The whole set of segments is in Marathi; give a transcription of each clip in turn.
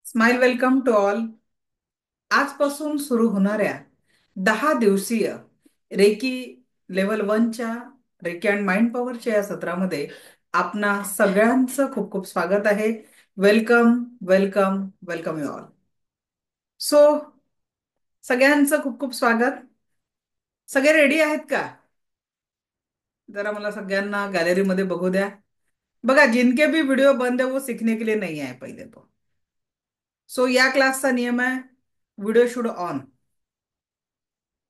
Smile welcome to all. आजपासून सुरू होणाऱ्या 10 दिवसीय रेकी लेवल 1च्या रेकी अँड माइंड पॉवरच्या या सत्रामध्ये आपणा सगळ्यांचं खूप खूप स्वागत आहे. Welcome welcome welcome you all. So सगळ्यांचं खूप खूप स्वागत. सगळे रेडी आहेत का? जरा मला सगळ्यांना गॅलरीमध्ये बघू द्या. बघा, जिनके भी वीडियो बंद है वो सीखने के लिए नहीं आए पहिले तो. सो या क्लासचा नियम आहे, व्हिडिओ शुड ऑन.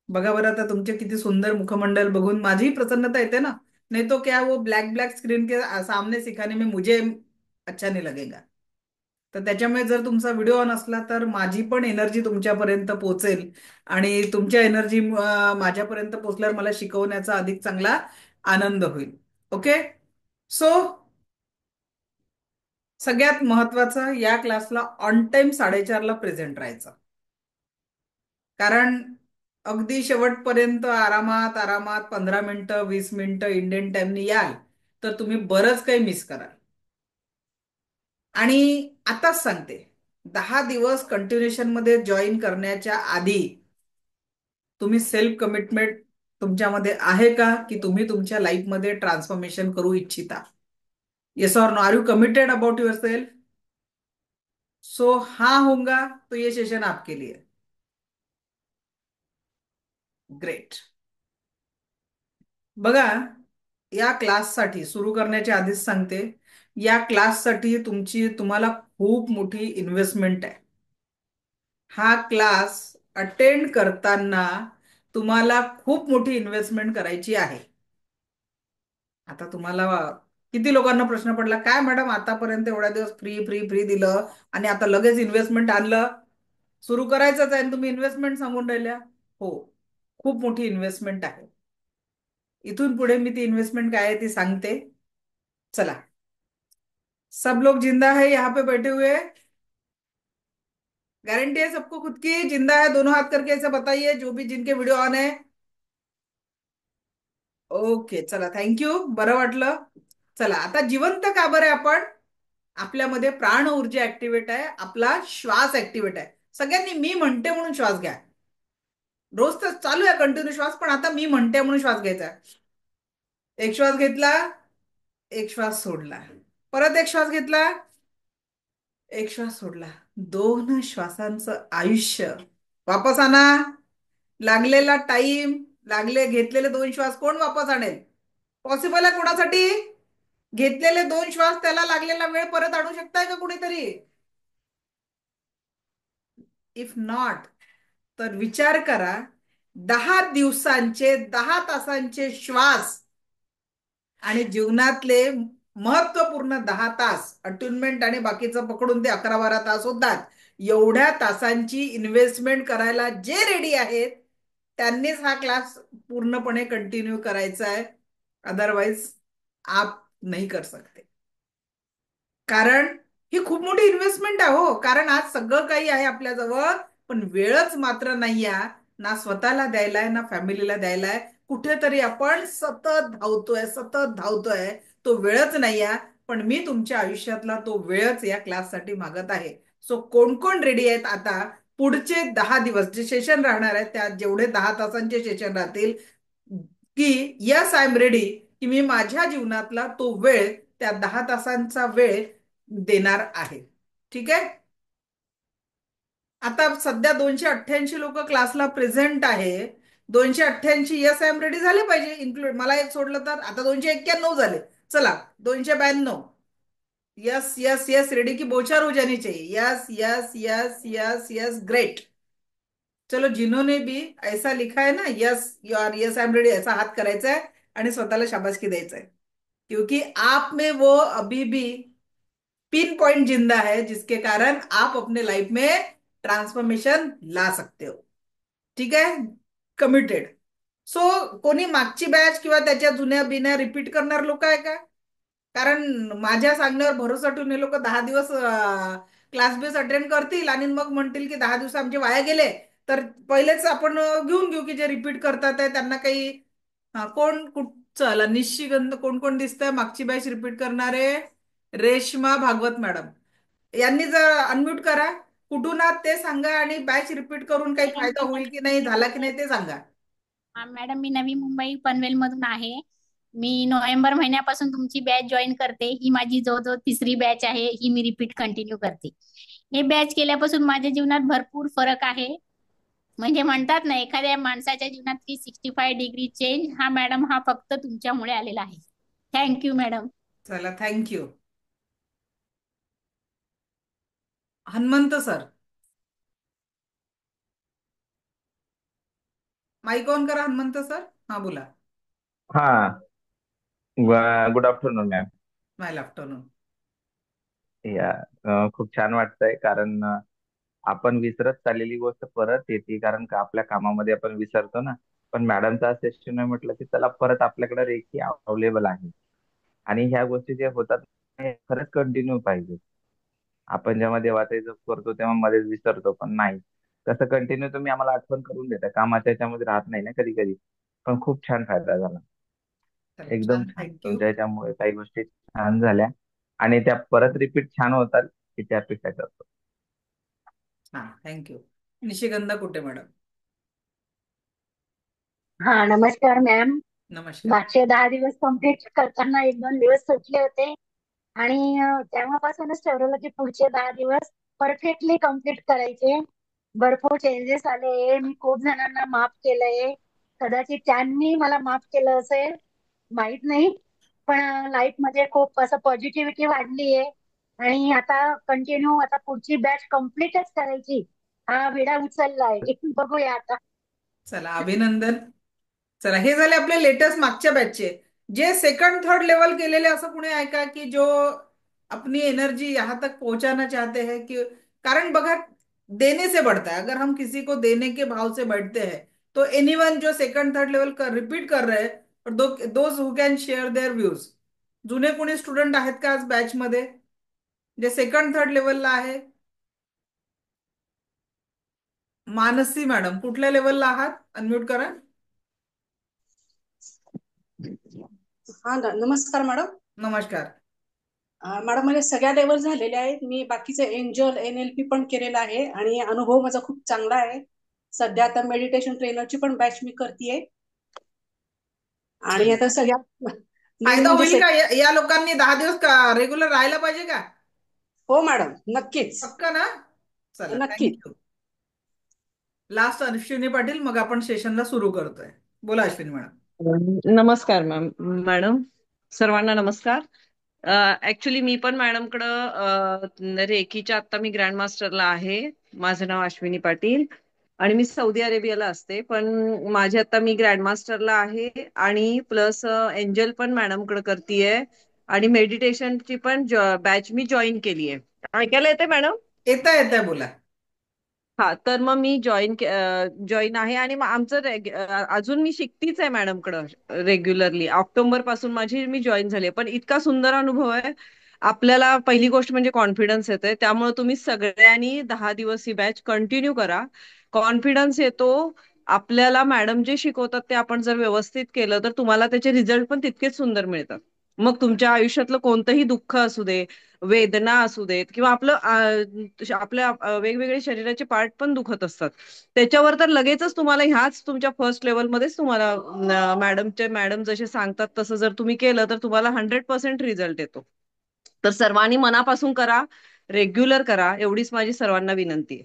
बघा बरं, आता तुमचे किती सुंदर मुखमंडल बघून माझी प्रसन्नता येते ना. नहीं तो क्या, वो ब्लॅक ब्लॅक स्क्रीन के सामने सिखाने में मुझे अच्छा नहीं लगेगा. तर त्याच्यामुळे जर तुमचा व्हिडिओ ऑन असला तर माझी पण एनर्जी तुमच्यापर्यंत पोहोचेल आणि तुमच्या एनर्जी माझ्यापर्यंत पोहोचल्यावर मला शिकवण्याचा अधिक चांगला आनंद होईल. ओके. सो सगळ्यात महत्वाचं, या क्लासला ऑन टाइम 4:30ला प्रेझेंट राहायचं. कारण अगदी शेवटपर्यंत आरामात आरामात 15 मिनिटं 20 मिनिटं इंडियन टाइमनी याल तर तुम्ही बरंच काही मिस कराल. आणि आताच सांगते, 10 दिवस कंटिन्युएशन मध्ये जॉईन करण्याच्या आधी तुम्ही सेल्फ कमिटमेंट तुमच्यामध्ये आहे का, की तुम्ही तुमच्या लाईफमध्ये ट्रान्सफॉर्मेशन करू इच्छिता? Yes or no, are you committed about yourself? So हाँ होगा तो ये सेशन आपके लिए. ग्रेट. बघा, या क्लाससाठी सुरू करण्याच्या आधीच सांगते, या क्लाससाठी तुम्हाला खूप मोठी इन्व्हेस्टमेंट आहे. हा क्लास अटेंड करताना तुम्हाला खूप मोठी इन्व्हेस्टमेंट करायची आहे. आता तुम्हाला किती लोकांना प्रश्न पडला, काय मॅडम आतापर्यंत एवढ्या दिवस फ्री फ्री फ्री दिलं आणि आता लगेच इन्व्हेस्टमेंट आणलं? सुरू करायचंच आहे आणि तुम्ही इन्व्हेस्टमेंट सांगून राहिल्या. हो, खूप मोठी इन्व्हेस्टमेंट आहे. इथून पुढे मी ती इन्व्हेस्टमेंट काय आहे ती सांगते. चला, सब लोग जिंदा है यहाँ पे बैठे हुए? गारंटी है सबको खुद की? जिंदा है दोनों हाथ करके ऐसे बताइए, जो भी जिनके व्हिडिओ ऑन है. ओके, चला, थँक्यू, बरं वाटलं. चला, आता जिवंत का बरं आहे आपण? आपल्यामध्ये प्राण ऊर्जा ऍक्टिव्हेट आहे, आपला श्वास ऍक्टिव्हेट आहे. सगळ्यांनी मी म्हणते म्हणून श्वास घ्या. रोज तर चालू आहे कंटिन्यू श्वास, पण आता मी म्हणते म्हणून श्वास घ्यायचा. एक श्वास घेतला, एक श्वास सोडला, परत एक श्वास घेतला, एक श्वास सोडला. 2 श्वासांचं आयुष्य. वापस आणा. लागलेला टाइम, घेतलेले 2 श्वास कोण वापस आणेल? पॉसिबल आहे कोणासाठी? घेतलेले 2 श्वास, त्याला लागलेला वेळ परत आणू शकताय का कुणीतरी? इफ नॉट, तर विचार करा, 10 दिवसांचे 10 तासांचे श्वास आणि जीवनातले महत्वपूर्ण 10 तास अट्युनमेंट आणि बाकीचं पकडून ते 11-12 तास होतात. एवढ्या तासांची इन्व्हेस्टमेंट करायला जे रेडी आहेत त्यांनीच हा क्लास पूर्णपणे कंटिन्यू करायचा आहे. अदरवाइज आप नहीं कर सकते. कारण ही खूप मोठी इन्व्हेस्टमेंट आहे हो. कारण आज सगळं काही आहे आपल्याजवळ, पण वेळच मात्र नाही आहे. ना स्वतःला द्यायलाय, ना फॅमिलीला द्यायलाय. कुठेतरी आपण सतत धावतोय, सतत धावतोय, तो वेळच नाही आहे. पण मी तुमच्या आयुष्यातला तो वेळच या क्लाससाठी मागत आहे. सो कोण कोण रेडी आहेत आता पुढचे 10 दिवस जे सेशन राहणार आहेत, त्या जेवढे 10 तासांचे सेशन राहतील, की यस आय एम रेडी, की मी माझ्या जीवनातला तो वेळ, त्या 10 तासांचा वेळ देणार आहे. ठीक आहे. आता सध्या 288 लोक क्लासला प्रेझेंट आहे. 288 यस आय एम रेडी झाले पाहिजे, इन्क्लूड मला एक सोडलं तर. आता 291 झाले. चला, 292. यस यस यस, रेडी की बोछार हो जानी चाहिए. Yes yes yes yes yes, great. चलो, जिन्होंने भी ऐसा लिखा है ना, yes you are, yes I am ready, ऐसा हात करायचा है आणि स्वतःला शाबासकी द्यायचं आहे. क्योंकि आप में वो अभी भी पिन पॉइंट जिंदा है, जिसके कारण आप अपने लाइफ में ट्रांसफॉर्मेशन ला सकते हो. ठीक आहे. कमिटेड. सो कोणी मागची बॅच किंवा त्याच्या जुन्या बिन्या रिपीट करणार लोक आहे का? कारण माझ्या सांगण्यावर भरोसा ठेवून हे लोक 10 दिवस क्लास बेस अटेंड करतील आणि मग म्हणतील की 10 दिवस आमचे वाया गेले. तर पहिलेच आपण घेऊन घेऊ की जे रिपीट करतात आहे त्यांना काही. कोण चला, निशिगंध कोण कोण दिसतंय मागची बॅच रिपीट करणारे? रेश्मा भागवत मॅडम यांनी जर अनम्यूट करा. कुठून आहात ते सांगा, आणि बॅच रिपीट करून काही मॅडम फायदा मी होईल नवी की नाही, झाला की मुंबई नाही ते सांगा. हा मॅडम, मी नवी मुंबई पनवेल मधून आहे. मी नोव्हेंबर महिन्यापासून तुमची बॅच जॉईन करते. ही माझी जवळजवळ तिसरी बॅच आहे. ही मी रिपीट कंटिन्यू करते. हे बॅच केल्यापासून माझ्या जीवनात भरपूर फरक आहे. म्हणजे म्हणतात ना, एखाद्या माणसाच्या जीवनात 365 डिग्री चेंज, हा मॅडम हा फक्त तुमच्यामुळे आलेला आहे. Thank you madam. चला, thank you. Hanumant sir, mike on करा. हनुमंत सर, हा बोला. हा. Good afternoon ma'am. My afternoon. या खूप छान वाटतंय कारण आपण विसरत चाललेली गोष्ट परत येते, कारण का आपल्या कामामध्ये आपण विसरतो ना. पण मॅडमचा सेशन म्हटलं की चला परत आपल्याकडे रेखी अवेलेबल आहे. आणि ह्या गोष्टी ज्या होतात हे खरंच कंटिन्यू पाहिजे. आपण जेव्हा देवाचा जप करतो तेव्हा मध्येच विसरतो, पण नाही, तसं कंटिन्यू तुम्ही आम्हाला आठवण करून देता. कामाच्या याच्यामध्ये राहत नाही ना कधी कधी, पण खूप छान फायदा झाला. चला, एकदम छान, छान. थँक्यू. तुमच्या याच्यामुळे काही गोष्टी छान झाल्या आणि त्या परत रिपीट छान होतात की त्या अपेक्षा करतो. हा, थँक्यू. निशिगंधा कुठे मॅडम? हा, नमस्कार मॅम. नमस्कार. मागचे 10 दिवस कम्प्लीट करताना 1-2 दिवस सुटले होते आणि तेव्हापासूनच ठरवलं की पुढचे 10 दिवस परफेक्टली कम्प्लीट करायचे. भरपूर चेंजेस आले. मी खूप जणांना माफ केलंय. कदाचित त्यांनी मला माफ केलं असेल, माहित नाही. पण लाईफ मध्ये खूप असं पॉझिटिव्हिटी वाढली आहे. आणि आता कंटिन्यू आता पुढची बॅच कम्प्लीटच करायची, हा विडा उचललाय. बघूया आता. चला, अभिनंदन. चला, हे झाले आपले लेटेस्ट मागच्या बॅचचे. जे सेकंड थर्ड लेवल केलेले, असं कुणी आहे का की जो अपनी एनर्जी यहाँ तक पहुंचाना चाहते हैं? कि कारण बघा, देने से बढ़ता है. अगर हम किसी को देने के भाव से बैठते हैं, तो एनीवन जो सेकंड थर्ड लेवल का रिपीट कर रहे हैं, और those who can share their views. जुने कोणी स्टुडंट आहेत का आज बॅच मध्ये जे सेकंड थर्ड लेवलला आहे? मानसी मॅडम, कुठल्या लेवलला आहात? अनम्यूट करा. हा नमस्कार मॅडम. नमस्कार. मॅडम, माझ्या सगळ्या लेवल झालेल्या आहेत. मी बाकीचे एंजल NLP पण केलेला आहे आणि अनुभव माझा खूप चांगला आहे. सध्या आता मेडिटेशन ट्रेनरची पण बॅच मी करतेय. आणि चला, आता सगळ्या मेन फायदा म्हणजे होईल का? या लोकांनी 10 दिवस का रेग्युलर राहायला पाहिजे का? हो मॅडम, नक्कीच. पक्का ना? चला, नक्कीच. थँक्यू. लास्ट अश्विनी पाटील, मग आपण सेशनला सुरू करतोय. बोला अश्विनी मॅडम. नमस्कार मॅडम. सर्वांना नमस्कार. ऍक्च्युली मी पण मॅडमकडं रेकीच्या आता मी ग्रँड मास्टरला आहे. माझं नाव अश्विनी पाटील आणि मी सौदी अरेबियाला असते, पण माझे आता मी ग्रँड मास्टरला आहे आणि प्लस एंजल पण मॅडमकडे करतीये आणि मेडिटेशनची पण बॅच मी जॉईन केली आहे. ऐकायला येते मॅडम? येता येता बोला. हा, तर मग मी जॉईन आहे आणि मग आमचं अजून मी शिकतीच आहे मॅडमकडं रेग्युलरली. ऑक्टोबर पासून मी जॉईन झाली, पण इतका सुंदर अनुभव आहे. आपल्याला पहिली गोष्ट म्हणजे कॉन्फिडन्स येते. त्यामुळे तुम्ही सगळ्यांनी 10 दिवस ही बॅच कंटिन्यू करा. कॉन्फिडन्स येतो आपल्याला. मॅडम जे शिकवतात ते आपण जर व्यवस्थित केलं तर तुम्हाला त्याचे रिझल्ट पण तितकेच सुंदर मिळतात. मग तुमच्या आयुष्यातलं कोणतंही दुःख असू दे, वेदना असू देत, किंवा आपल्या वेगवेगळे शरीराचे पार्ट पण दुखत असतात, त्याच्यावर तर लगेचच तुम्हाला ह्याच तुमच्या फर्स्ट लेवलमध्येच तुम्हाला मॅडम जसे सांगतात तसं जर तुम्ही केलं तर तुम्हाला 100% रिझल्ट येतो. तर सर्वांनी मनापासून करा, रेग्युलर करा, एवढीच माझी सर्वांना विनंती आहे.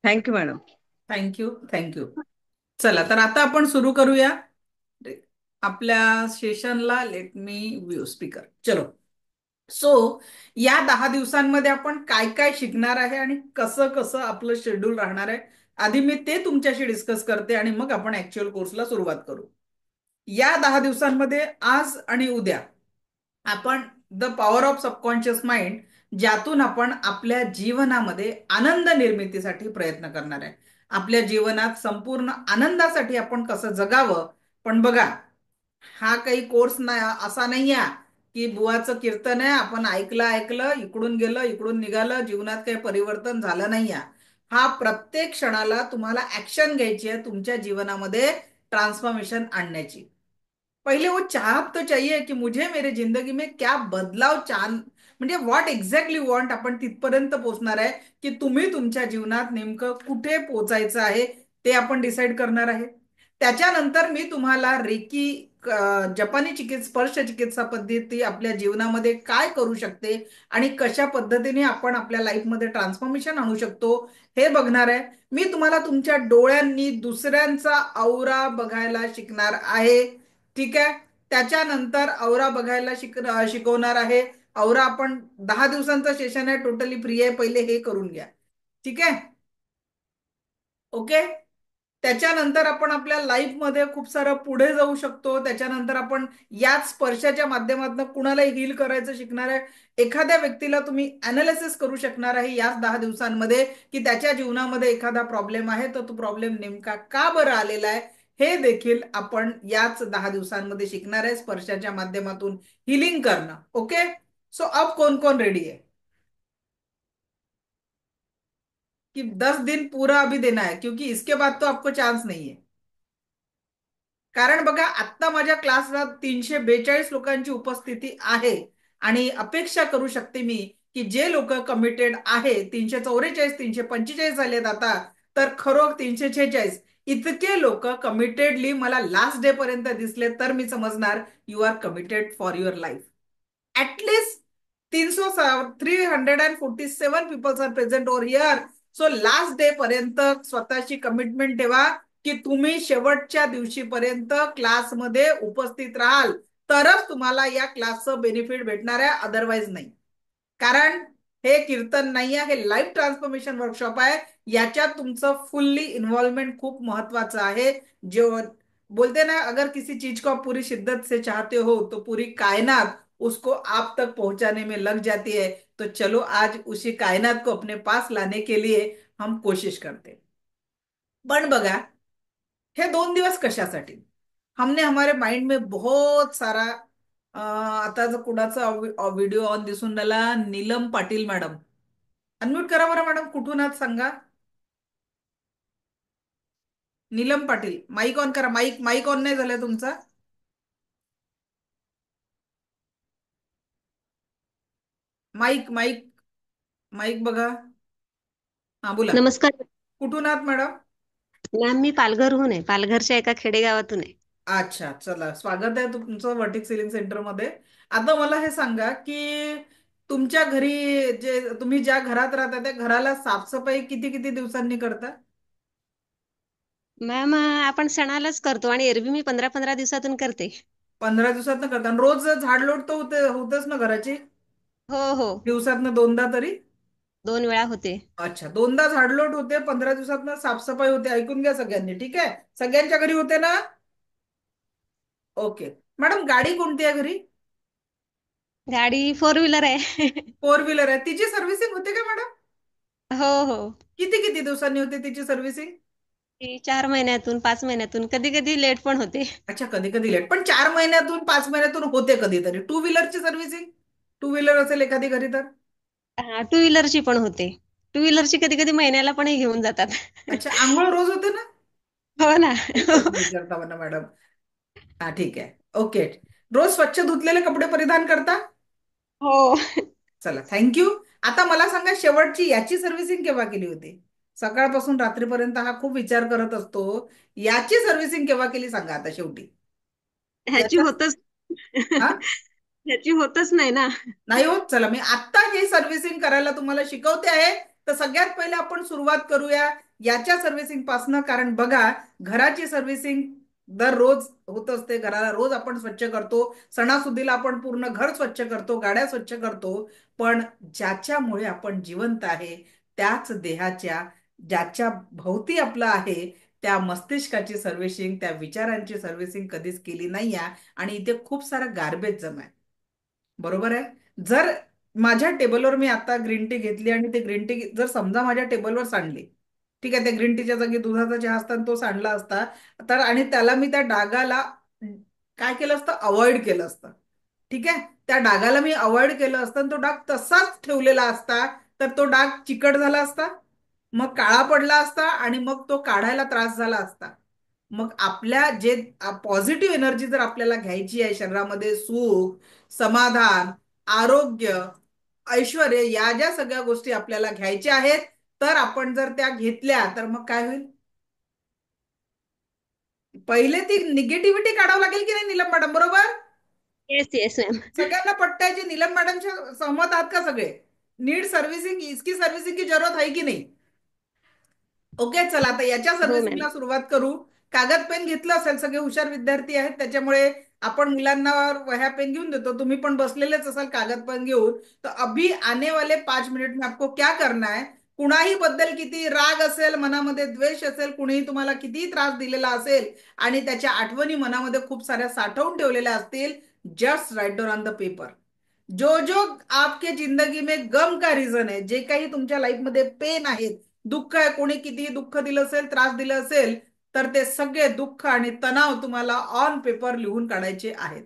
Thank you madam. Thank you, thank you. चला, तर आता आपण सुरू करूया आपल्या सेशनला. Let me view speaker. चलो. सो या 10 दिवसांमध्ये आपण काय काय शिकणार आहे आणि कसं कसं आपलं शेड्यूल राहणार आहे, आधी मी ते तुमच्याशी डिस्कस करते आणि मग आपण ऍक्च्युअल कोर्सला सुरुवात करू. या 10 दिवसांमध्ये आज आणि उद्या आपण the power of subconscious mind, ज्यातून आपण आपल्या जीवनामध्ये आनंद निर्मितीसाठी प्रयत्न करणार आहे. आपल्या जीवनात संपूर्ण आनंदासाठी आपण कसं जगावं. पण बघा, हा काही कोर्स नाही, असा नाही आहे की बुवाचं कीर्तन आहे, आपण ऐकलं ऐकलं इकडून गेलं इकडून निघालं, जीवनात काही परिवर्तन झालं नाही आहे. हा प्रत्येक क्षणाला तुम्हाला ऍक्शन घ्यायची आहे, तुमच्या जीवनामध्ये ट्रान्सफॉर्मेशन आणण्याची. पहले वो चाहत तो चाहिए कि मुझे मेरे जिंदगी में क्या बदलाव म्हणजे व्हॉट एक्झॅक्टली वॉन्ट आपण तिथपर्यंत पोहोचणार आहे की तुम्ही तुमच्या जीवनात नेमकं कुठे पोहोचायचं आहे ते आपण डिसाईड करणार आहे. त्याच्यानंतर मी तुम्हाला रेकी जपानी स्पर्श चिकित्सा पद्धती आपल्या जीवनामध्ये काय करू शकते आणि कशा पद्धतीने आपण आपल्या लाईफमध्ये ट्रान्सफॉर्मेशन आणू शकतो हे बघणार आहे. मी तुम्हाला तुमच्या डोळ्यांनी दुसऱ्यांचा औरा बघायला शिकणार आहे. ठीक आहे. त्याच्यानंतर औरा बघायला शिकवणार आहे. औरा आपण 10 दिवसांचं सेशन आहे, टोटली फ्री आहे. पहिले हे करून घ्या. ठीक आहे. ओके. त्याच्यानंतर आपण आपल्या लाईफमध्ये खूप सारं पुढे जाऊ शकतो. त्याच्यानंतर आपण याच स्पर्शाच्या माध्यमातून कुणालाही हील करायचं शिकणार आहे. एखाद्या व्यक्तीला तुम्ही अनालिसिस करू शकणार आहे याच 10 दिवसांमध्ये की त्याच्या जीवनामध्ये एखादा प्रॉब्लेम आहे तर तो प्रॉब्लेम नेमका का बरं आलेला आहे हे देखील आपण याच 10 दिवसांमध्ये शिकणार आहे, स्पर्शाच्या माध्यमातून हिलिंग करणं. ओके. सो अब कौन कौन रेडी है कि 10 दिन पूरा अभी देना है, क्योंकि इसके बाद तो आपको चांस नहीं है. कारण बघा आत्ता माझ्या क्लासला 342 लोकांची उपस्थिती आहे आणि अपेक्षा करू शकते मी की जे लोक कमिटेड आहे 344 345 झालेत आता, तर खरोखर 346 इतके लोक कमिटेडली मला लास्ट डे पर्यंत दिसले तर मी समजणार you are committed for your life. At least 347 peoples are present over here. So last day पर्यंत स्वतःची कमिटमेंट ठेवा की तुम्ही शेवटच्या दिवशीपर्यंत क्लासमध्ये उपस्थित राहाल तरच तुम्हाला या क्लासचं बेनिफिट भेटणार आहे, अदरवाईज नाही. कारण हे कीर्तन नाही आहे, हे लाईफ ट्रान्सफॉर्मेशन वर्कशॉप आहे. याच्यात तुमचं फुल्ली इन्व्हॉल्वमेंट खूप महत्वाचं आहे. जो बोलते ना, अगर किसी चीज को आप पूरी शिद्दत से चाहते हो तो पूरी कायनात उसको आप तक पहुंचाने में लग जाती है. तो चलो आज उसी कायनात को अपने पास लाने के लिए हम कोशिश करते. पण बघा हे 2 दिवस कशासाठी, हमने हमारे माइंड में बहुत सारा आता जर कुणाचा व्हिडिओ ऑन दिसून राहिला, नीलम पाटील मॅडम, अनम्यूट करा बरं मॅडम. कुठून आहात सांगा. नीलम पाटील, माईक ऑन करा. माईक माईक ऑन नाही झालाय तुमचा. माईक माईक माईक बघा. हा बोला. नमस्कार कुठून आहात मॅडम. मॅम, मी पालघरहून आहे. पालघरच्या एका खेडेगावातून आहे. अच्छा, चला, स्वागत आहे तुमचं वर्टिक सिलिंग सेंटर मध्ये. आता मला हे सांगा की तुमच्या घरी जे तुम्ही ज्या घरात राहता त्या घराला साफसफाई किती किती दिवसांनी करता. मॅम, आपण सणालाच करतो आणि एरवी मी 15-15 दिवसातून करते. 15 दिवसात करता आणि रोज झाडलोट तर होतेच ना घराची. हो हो, दिवसातनं 2दा तरी. 2 वेळा होते. अच्छा, 2दा झाडलोट होते, 15 दिवसात साफसफाई होते. ऐकून घ्या सगळ्यांनी. ठीक आहे. सगळ्यांच्या घरी होते ना. ओके. मॅडम गाडी कोणती आहे घरी. गाडी 4 व्हीलर आहे. 4 व्हीलर आहे. तिची सर्व्हिसिंग होते का मॅडम. हो हो, किती किती दिवसांनी होते तिची सर्व्हिसिंग. ती 4 महिन्यातून 5 महिन्यातून, कधी कधी लेट पण होते. अच्छा, कधी कधी लेट, पण 4 महिन्यातून 5 महिन्यातून होते कधीतरी. 2 व्हीलरची सर्व्हिसिंग, 2 व्हीलर असेल एखादी घरी तर. हा, 2 व्हीलरची पण होते. 2 व्हीलरची कधी कधी महिन्याला पण घेऊन जातात. अच्छा, आंघोळ रोज होते ना. हो ना. खूपच विचारता म्हणा मॅडम. हा ठीक आहे. ओके. रोज स्वच्छ धुतलेले कपडे परिधान करता. हो. चला, थँक्यू. आता मला सांगा शेवटची याची सर्व्हिसिंग केव्हा केली होती. सकाळपासून रात्रीपर्यंत हा खूप विचार करत असतो. याची सर्व्हिसिंग केव्हा केली सांगा आता शेवटी. ह्याची याच्या होतच हा ह्याची होतच नाही ना. नाही होत. चला, मी आत्ता हे सर्व्हिसिंग करायला तुम्हाला शिकवते आहे. तर सगळ्यात पहिले आपण सुरुवात करूया याच्या सर्व्हिसिंग पासनं. कारण बघा, घराची सर्व्हिसिंग दररोज होत असते. घराला रोज आपण स्वच्छ करतो. सणासुदीला आपण पूर्ण घर स्वच्छ करतो, गाड्या स्वच्छ करतो. पण ज्याच्यामुळे आपण जिवंत आहे त्याच देहाच्या, ज्याच्या भोवती आपलं आहे त्या मस्तिष्काची सर्व्हिसिंग, त्या विचारांची सर्व्हिसिंग कधीच केली नाही आहे. आणि इथे खूप सारा गार्बेज जमा आहे. बरोबर आहे. जर माझ्या टेबलवर मी आता ग्रीन टी घेतली आणि ते ग्रीन टी जर समजा माझ्या टेबलवर सांडली, ठीक आहे, त्या ग्रीन टीच्या जागी दुधाचा चहा असता आणि तो सांडला असता, तर आणि त्याला मी त्या डागाला काय केलं असतं, अवॉइड केलं असतं. ठीक आहे. त्या डागाला मी अवॉइड केलं असतं आणि तो डाग तसाच ठेवलेला असता तर तो डाग चिकट झाला असता, मग काळा पडला असता आणि मग तो काढायला त्रास झाला असता. मग आपल्या जे पॉझिटिव्ह एनर्जी जर आपल्याला घ्यायची आहे शरीरामध्ये, सुख, समाधान, आरोग्य, ऐश्वर्य या ज्या सगळ्या गोष्टी आपल्याला घ्यायच्या आहेत, तर आपण जर त्या घेतल्या तर मग काय होईल? पहिले ती निगेटिव्हिटी काढावं लागेल की नाही नीलम मॅडम, बरोबर? Yes yes ma'am. सगळ्यांना पट्टायची नीलम मॅडमच्या सहमत आहात का सगळे? नीड सर्व्हिसिंग, इसकी सर्व्हिसिंग की जरूरत आहे की नाही? ओके, चला आता याच्या हो सर्व्हिसिंगला मॅम. सुरुवात करू. कागद पेन घेतलं असेल, सगळे हुशार विद्यार्थी आहेत त्याच्यामुळे आपण मुलांना वह्या पेन घेऊन देतो, तुम्ही पण बसलेलेच असाल कागद पेन घेऊन. तर अभी आने वाले 5 मिनिट में आपको क्या करना है, कुणाही बद्दल किती राग असेल, मनामध्ये द्वेष असेल, कुणीही तुम्हाला कितीही त्रास दिलेला असेल आणि त्याच्या आठवणी मनामध्ये खूप साऱ्या साठवून ठेवलेल्या असतील, just right down on the paper. जो जो आपके जिंदगी में गम का रिझन आहे, जे काही तुमच्या लाईफमध्ये पेन आहेत, दुःख आहे, कोणी कितीही दुःख दिलं असेल, त्रास दिला असेल, तर ते सगळे दुःख आणि तणाव तुम्हाला ऑन पेपर लिहून काढायचे आहेत.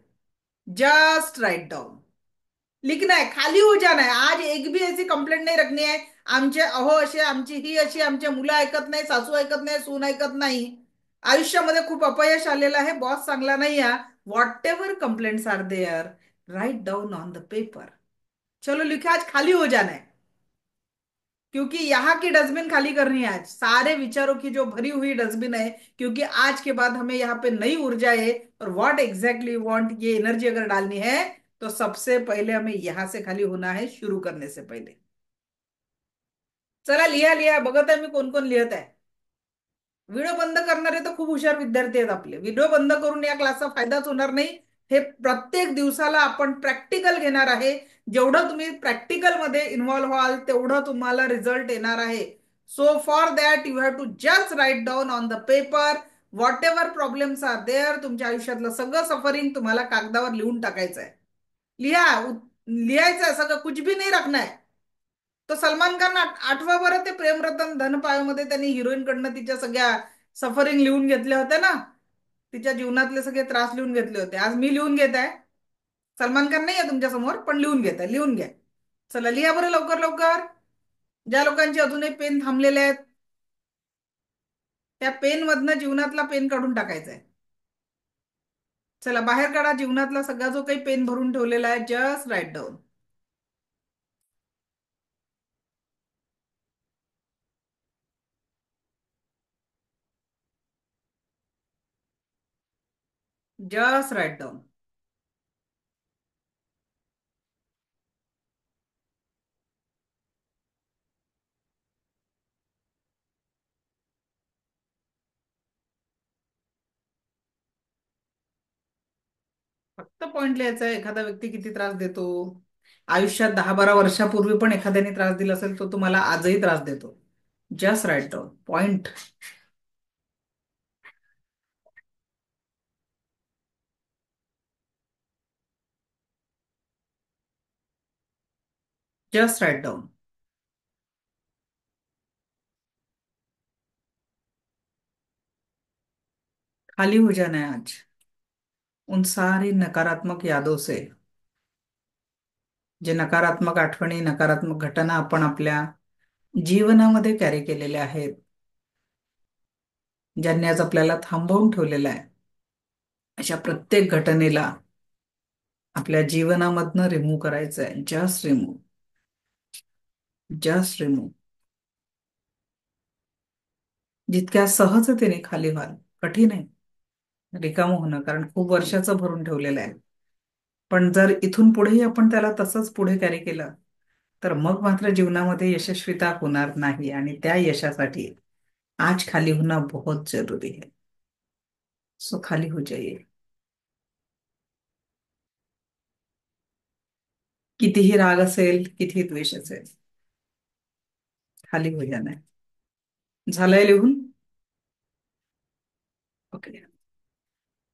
जस्ट राइट डाउन, लिखना है, खाली हो जाना है. आज एक भी ऐसी कंप्लेंट नहीं रखनी है, आमचे अहो असे, आमची ही अशी, आमचे मुलं ऐकत नाही, सासू ऐकत नाही, सून ऐकत नाही, आयुष्यामध्ये खूप अपयश आलेलं आहे, बॉस चांगला नाही आहे. Whatever complaints are there, write down on the paper. चलो लिखा, आज खाली हो जाना है, क्योंकि यहाँ की डस्टबिन खाली करनी है आज, सारे विचारों की जो भरी हुई डस्टबिन है, क्योंकि आज के बाद हमें यहाँ पे नई ऊर्जा है और व्हाट एग्जैक्टली वांट, ये एनर्जी अगर डालनी है तो सबसे पहले हमें यहां से खाली होना है, शुरू करने से पहले. चला लिहा लिहा, बघत आहे मी कोण कोण लिहत आहे. व्हिडिओ बंद करणारे तर खूप हुशार विद्यार्थी आहेत आपले. व्हिडिओ बंद करून या क्लासचा फायदाच होणार नाही. हे प्रत्येक दिवसाला आपण प्रॅक्टिकल घेणार आहे. जेवढं तुम्ही प्रॅक्टिकल मध्ये इन्व्हॉल्व्ह व्हाल तेवढं तुम्हाला रिझल्ट येणार आहे. So for that you have to just write down on the paper whatever problems are there. तुमच्या आयुष्यातलं सगळं सफरिंग तुम्हाला कागदावर लिहून टाकायचं आहे. लिहा, लिहायचं आहे सगळं, कुछ भी नाही रखना है. तो सलमान खान आठवा बरं ते प्रेम रतन धन पायोमध्ये त्यांनी हिरोईन कडनं तिच्या सगळ्या सफरिंग लिहून घेतल्या होत्या ना, तिच्या जीवनातले सगळे त्रास लिहून घेतले होते. आज मी लिहून घेत आहे. सलमान खान नाही आहे तुमच्या समोर, पण लिहून घेत आहे, लिहून घ्या. चला लिहा बरं लवकर लवकर. ज्या लोकांचे अजूनही पेन थांबलेले आहेत, त्या पेन मधनं जीवनातला पेन काढून टाकायचा आहे. चला बाहेर काढा जीवनातला सगळा जो काही पेन भरून ठेवलेला आहे. Just write down. Just write down. फक्त पॉइंट लिहायचा आहे. एखादा व्यक्ती किती त्रास देतो आयुष्यात, 10-12 वर्षापूर्वी पण एखाद्याने त्रास दिला असेल, तो तुम्हाला आजही त्रास देतो. Just write down point. Just write down. खाली हो जाना है आज उन सारी नकारात्मक यादों से. जे नकारात्मक आठवणी, नकारात्मक घटना आपण आपल्या जीवनामध्ये कॅरी केलेल्या आहेत, ज्यांनी आज आपल्याला थांबवून ठेवलेलं आहे, अशा प्रत्येक घटनेला आपल्या जीवनामधनं रिमूव्ह करायचं आहे. Just remove, just remove. जितक्या सहजतेने खाली व्हाल, कठीण आहे रिकामं होणं, कारण खूप वर्षाचं भरून ठेवलेलं आहे. पण जर इथून पुढेही आपण त्याला तसंच पुढे कॅरी केलं, तर मग मात्र जीवनामध्ये यशस्वीता होणार नाही. आणि त्या यशासाठी आज खाली होना बहुत जरूरी है. सो खाली हो जाइए. कितीही राग असेल, कितीही द्वेष असेल, खाली हो जाना है. झालंय लिहून? ओके.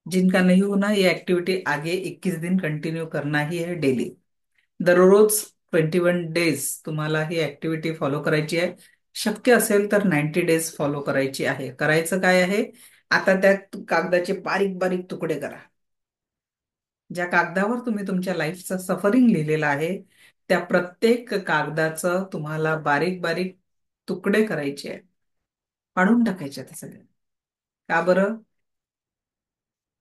जिनका नहीं होना, ये एक्टिविटी आगे 21 दिन कंटिन्यू करना ही है डेली. दररोज 21 डेज तुम्हाला ही ऍक्टिव्हिटी फॉलो करायची आहे. शक्य असेल तर 90 डेज फॉलो करायची आहे. करायचं काय आहे, आता त्या कागदाचे बारीक बारीक तुकडे करा. ज्या कागदावर तुम्ही तुमच्या लाईफचं सफरिंग लिहिलेलं आहे, त्या प्रत्येक कागदाचं तुम्हाला बारीक बारीक तुकडे करायचे आहे, काढून टाकायचे ते सगळे. का बरं?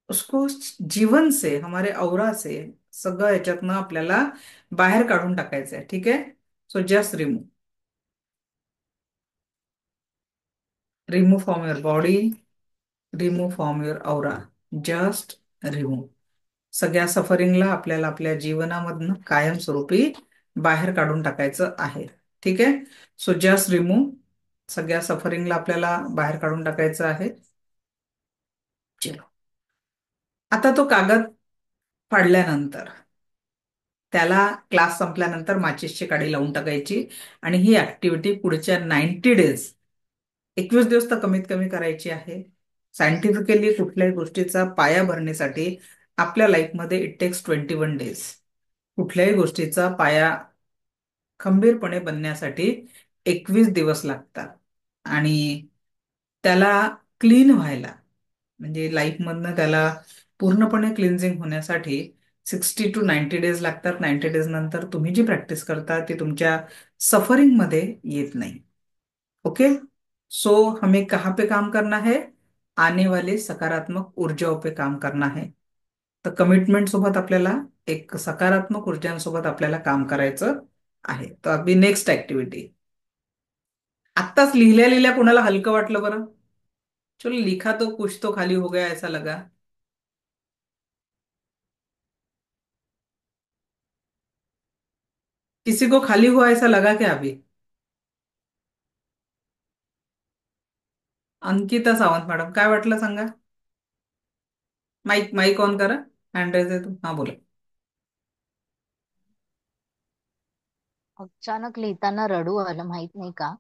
उसको जीवन से, हमारे औरा से, सगळं याच्यातनं आपल्याला बाहेर काढून टाकायचं आहे. ठीक आहे. So just remove remove from your body, remove from your aura. Just remove. सगळ्या सफरिंगला आपल्याला आपल्या जीवनामधनं कायमस्वरूपी बाहेर काढून टाकायचं आहे. ठीक आहे. So just remove. सगळ्या सफरिंगला आपल्याला बाहेर काढून टाकायचं आहे. चलो. आता तो कागद फाडल्यानंतर त्याला क्लास संपल्यानंतर माचीसची काडी लावून टाकायची आणि ही ऍक्टिव्हिटी पुढच्या 90 डेज, 21 दिवस तर कमीत कमी करायची आहे. सायंटिफिकली कुठल्याही गोष्टीचा पाया भरण्यासाठी आपल्या लाईफमध्ये इट टेक्स 21 डेज. कुठल्याही गोष्टीचा पाया खंबीरपणे बनण्यासाठी 21 दिवस लागतात. आणि त्याला क्लीन व्हायला, म्हणजे लाईफमधनं त्याला पूर्णपणे क्लिन्झिंग होण्यासाठी 60 to 90 डेज लागतात. 90 डेज नंतर तुम्ही जी प्रॅक्टिस करता ती तुमच्या सफरिंग मध्ये येत नाही. ओके. सो हमें कहाँ पे काम करना है? आने वाले सकारात्मक ऊर्जाओं पे काम करना है. तर कमिटमेंट सोबत आपल्याला एक सकारात्मक ऊर्जांसोबत आपल्याला काम करायचं आहे. तर अगदी नेक्स्ट ऍक्टिव्हिटी. आत्ताच लिहिल्या लिहिल्या कोणाला हलकं वाटलं बरं? चलो लिखा तो कुछ तो खाली हो गया ऐसा लगा. किसी को खाली हुआ ऐसा लगा क्या अभी? अंकिता सावंत मॅडम, काय वाटलं सांगा. माईक माईक ऑन करा. हँड रेज आहे तू. हा बोला. अचानक लिहिताना रडू आलं माहित नाही का.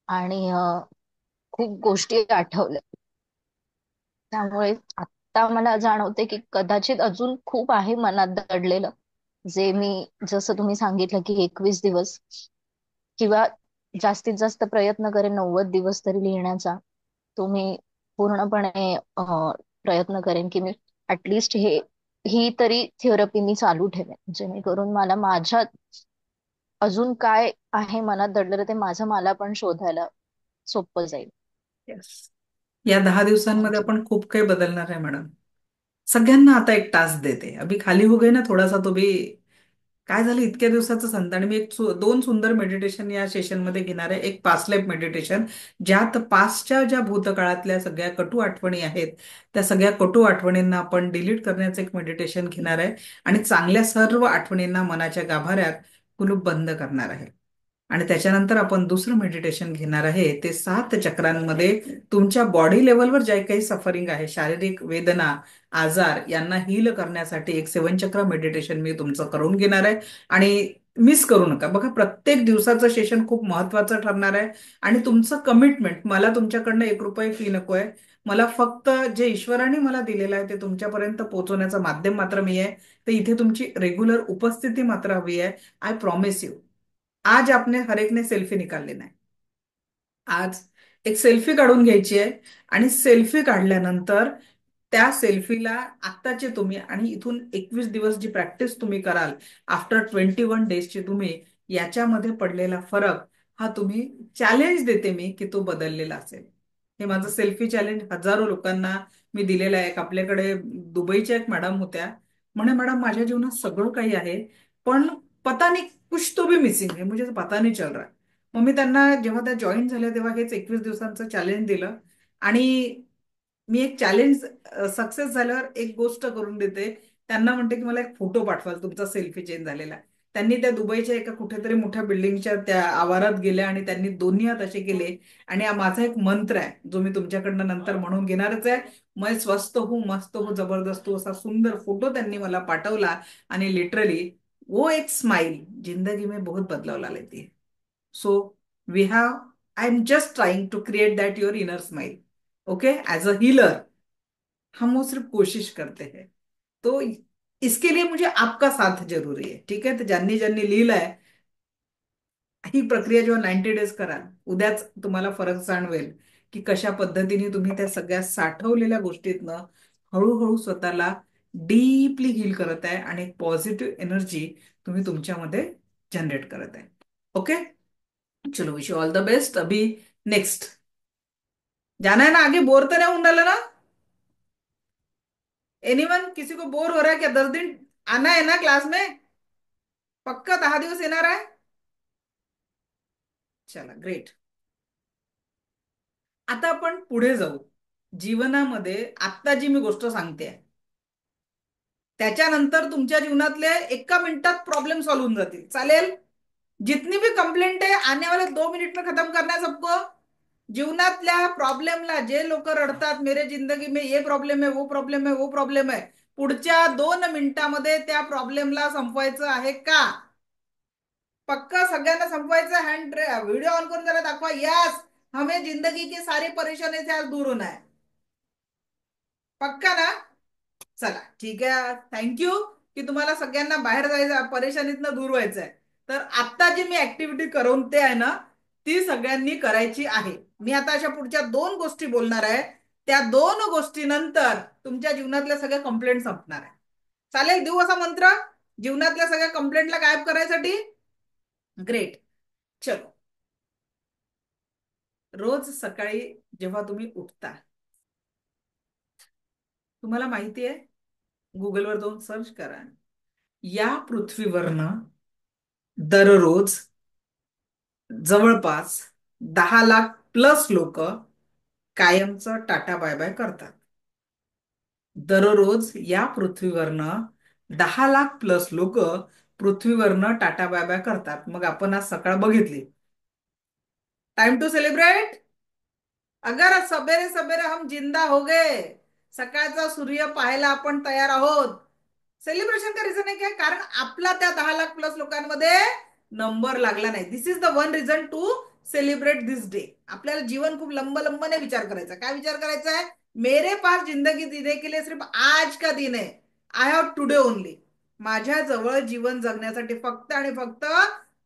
आणि खूप गोष्टी आठवल्या. त्यामुळे आता मला जाणवते की कदाचित अजून खूप आहे मनात दडलेलं, जे मी जसं तुम्ही सांगितलं की 21 दिवस किंवा जास्तीत जास्त प्रयत्न करेन 90 दिवस तरी लिहिण्याचा. तो मी पूर्णपणे प्रयत्न करेन की मी ऍटलिस्ट ही तरी थेरपी मी चालू ठेवेन, जेणेकरून मला माझ्या अजून काय आहे मनात दडलेलं ते माझं मला पण शोधायला सोपं जाईल. येस. या 10 दिवसांमध्ये थँक्यू. आपण खूप काही बदलणार आहे मॅडम. सगळ्यांना आता एक टास्क देते. अभी खाली हो गए ना थोडासा तो भी. काय झालं इतक्या दिवसाचं संत, आणि मी दोन सुंदर मेडिटेशन या सेशनमध्ये घेणार आहे. एक पास्ट लाईफ मेडिटेशन, ज्यात पास्टच्या ज्या भूतकाळातल्या सगळ्या कटू आठवणी आहेत त्या सगळ्या कटू आठवणींना आपण डिलीट करण्याचं एक मेडिटेशन घेणार आहे. आणि चांगल्या सर्व आठवणींना मनाच्या गाभाऱ्यात कुलूप बंद करणार आहे. आणि त्याच्यानंतर आपण दुसरं मेडिटेशन घेणार आहे, ते 7 चक्रांमध्ये तुमच्या बॉडी लेवलवर जे काही सफरिंग आहे, शारीरिक वेदना, आजार यांना हील करण्यासाठी एक 7 चक्र मेडिटेशन मी तुमचं करून घेणार आहे. आणि मिस करू नका बघा. प्रत्येक दिवसाचं सेशन खूप महत्वाचं ठरणार आहे. आणि तुमचं कमिटमेंट, मला तुमच्याकडनं 1 रुपये फी नको आहे. मला फक्त जे ईश्वराने मला दिलेलं आहे ते तुमच्यापर्यंत पोहोचवण्याचं माध्यम मात्र मी आहे. तर इथे तुमची रेग्युलर उपस्थिती मात्र हवी आहे. I promise you. आज आपने हर एक ने सेल्फी निकालली नाही. आज एक सेल्फी काढून घ्यायची आहे. आणि सेल्फी काढल्यानंतर त्या सेल्फीला आत्ताचे तुम्ही आणि इथून 21 दिवस जी प्रॅक्टिस तुम्ही कराल आफ्टर 21 डेजची तुम्ही, याच्यामध्ये पडलेला फरक हा तुम्ही चॅलेंज देते मी की तो बदललेला असेल. हे माझं सेल्फी चॅलेंज हजारो लोकांना मी दिलेलं आहे. एक आपल्याकडे दुबईच्या एक मॅडम होत्या, म्हणे मॅडम माझ्या जीवनात सगळं काही आहे पण पता नहीं कुछ तो भी मिसिंग है, मुझे तो पता नहीं चल रहा है. मग मी त्यांना जेव्हा त्या जॉईन झाल्या तेव्हा हेच 21 दिवसांचं चॅलेंज दिलं. आणि मी एक चॅलेंज सक्सेस झाल्यावर एक गोष्ट करून देते. त्यांना म्हणते की मला एक फोटो पाठवाल तुमचा सेल्फी चेंज झालेला. त्यांनी त्या दुबईच्या एका कुठेतरी मोठ्या बिल्डिंगच्या त्या आवारात गेल्या आणि त्यांनी दोन्ही हात असे केले. आणि हा माझा एक मंत्र आहे जो मी तुमच्याकडनं नंतर म्हणून घेणारच आहे. मैं स्वस्थ हूँ, मस्त हूँ, जबरदस्त हूँ, असा सुंदर फोटो त्यांनी मला पाठवला. आणि लिटरली वो एक स्माइल जिंदगी में बहुत बदलाव ला लेती है. So we have, I am just trying to create that your inner smile. Okay. As a healer हम वो सिर्फ कोशिश करते हैं. तो इसके लिए मुझे आपका साथ जरूरी है. ठीक है. तर ज्यांनी ज्यांनी लिहिलंय, ही प्रक्रिया जेव्हा 90 डेज कराल, उद्याच तुम्हाला फरक जाणवेल की कशा पद्धतीने तुम्ही त्या सगळ्या साठवलेल्या गोष्टीतनं हळूहळू स्वतःला डीपली हील करत आहे आणि एक पॉझिटिव्ह एनर्जी तुम्ही तुमच्यामध्ये जनरेट करत आहे. ओके. चलो wish you all the best. अभी नेक्स्ट जाना है ना आगे. बोर तो नहीं होने वाला ना एनीवन? किसी को बोर हो रहा है क्या? 10 दिन आना है ना क्लास में? पक्का 10 दिवस येणार आहे? चला ग्रेट. आता आपण पुढे जाऊ. जीवनामध्ये आत्ता जी मी गोष्ट सांगते त्याच्यानंतर तुमच्या जीवनातले एका मिनिटात प्रॉब्लेम सॉल्व्ह होऊन जातील. चालेल? जितनी भी कंप्लेंट है आने वाले 2 मिनिट में खत्म करना है सबको. जीवनातल्या प्रॉब्लेमला जे लोक रडतात, मेरे जिंदगी में ये प्रॉब्लेम है, वो प्रॉब्लेम है, वो प्रॉब्लेम है, पुढच्या 2 मिनिटामध्ये त्या प्रॉब्लेमला संपवायचं आहे का? पक्का सगळ्यांना संपवायचं. हँड व्हिडिओ ऑन करून जरा दाखवा. यस, हमें जिंदगी की सारी परेशानी से आज दूर होना है. पक्का ना? चला ठीक आहे. थँक्यू की तुम्हाला सगळ्यांना बाहेर जायचं, परेशानीतनं दूर व्हायचं आहे. तर आता जी मी ऍक्टिव्हिटी करवते आहे ना, ती सगळ्यांनी करायची आहे. मी आता अशा पुढच्या 2 गोष्टी बोलणार आहे. त्या 2 गोष्टीनंतर तुमच्या जीवनातल्या सगळ्या कंप्लेंट संपणार आहे. चालेल? देऊ असा मंत्र जीवनातल्या सगळ्या कंप्लेंटला गायब करायसाठी? ग्रेट. चलो. रोज सकाळी जेव्हा तुम्ही उठता, तुम्हाला माहिती आहे, गुगलवर जाऊन सर्च करा, या पृथ्वीवरनं दररोज जवळपास 10 लाख+ लोक कायमचं टाटा बाय बाय करतात. दररोज या पृथ्वीवरनं 10 लाख+ लोक पृथ्वीवरनं टाटा बाय बाय करतात. मग आपण आज सकाळ बघितली. Time to celebrate. अगर सबेरे सबेरे हम जिंदा हो गए, सकाळचा सूर्य पाहायला आपण तयार आहोत, सेलिब्रेशन का रिझन आहे काय? कारण आपला त्या 10 लाख+ लोकांमध्ये नंबर लागला नाही. This is the one reason to celebrate this day. आपल्याला जीवन खूप लंबने विचार करायचा. काय विचार करायचा आहे? मेरे पास जिंदगी जीने के लिए सिर्फ आज का दिन है. I have today only. माझ्या जवळ जीवन जगण्यासाठी फक्त आणि फक्त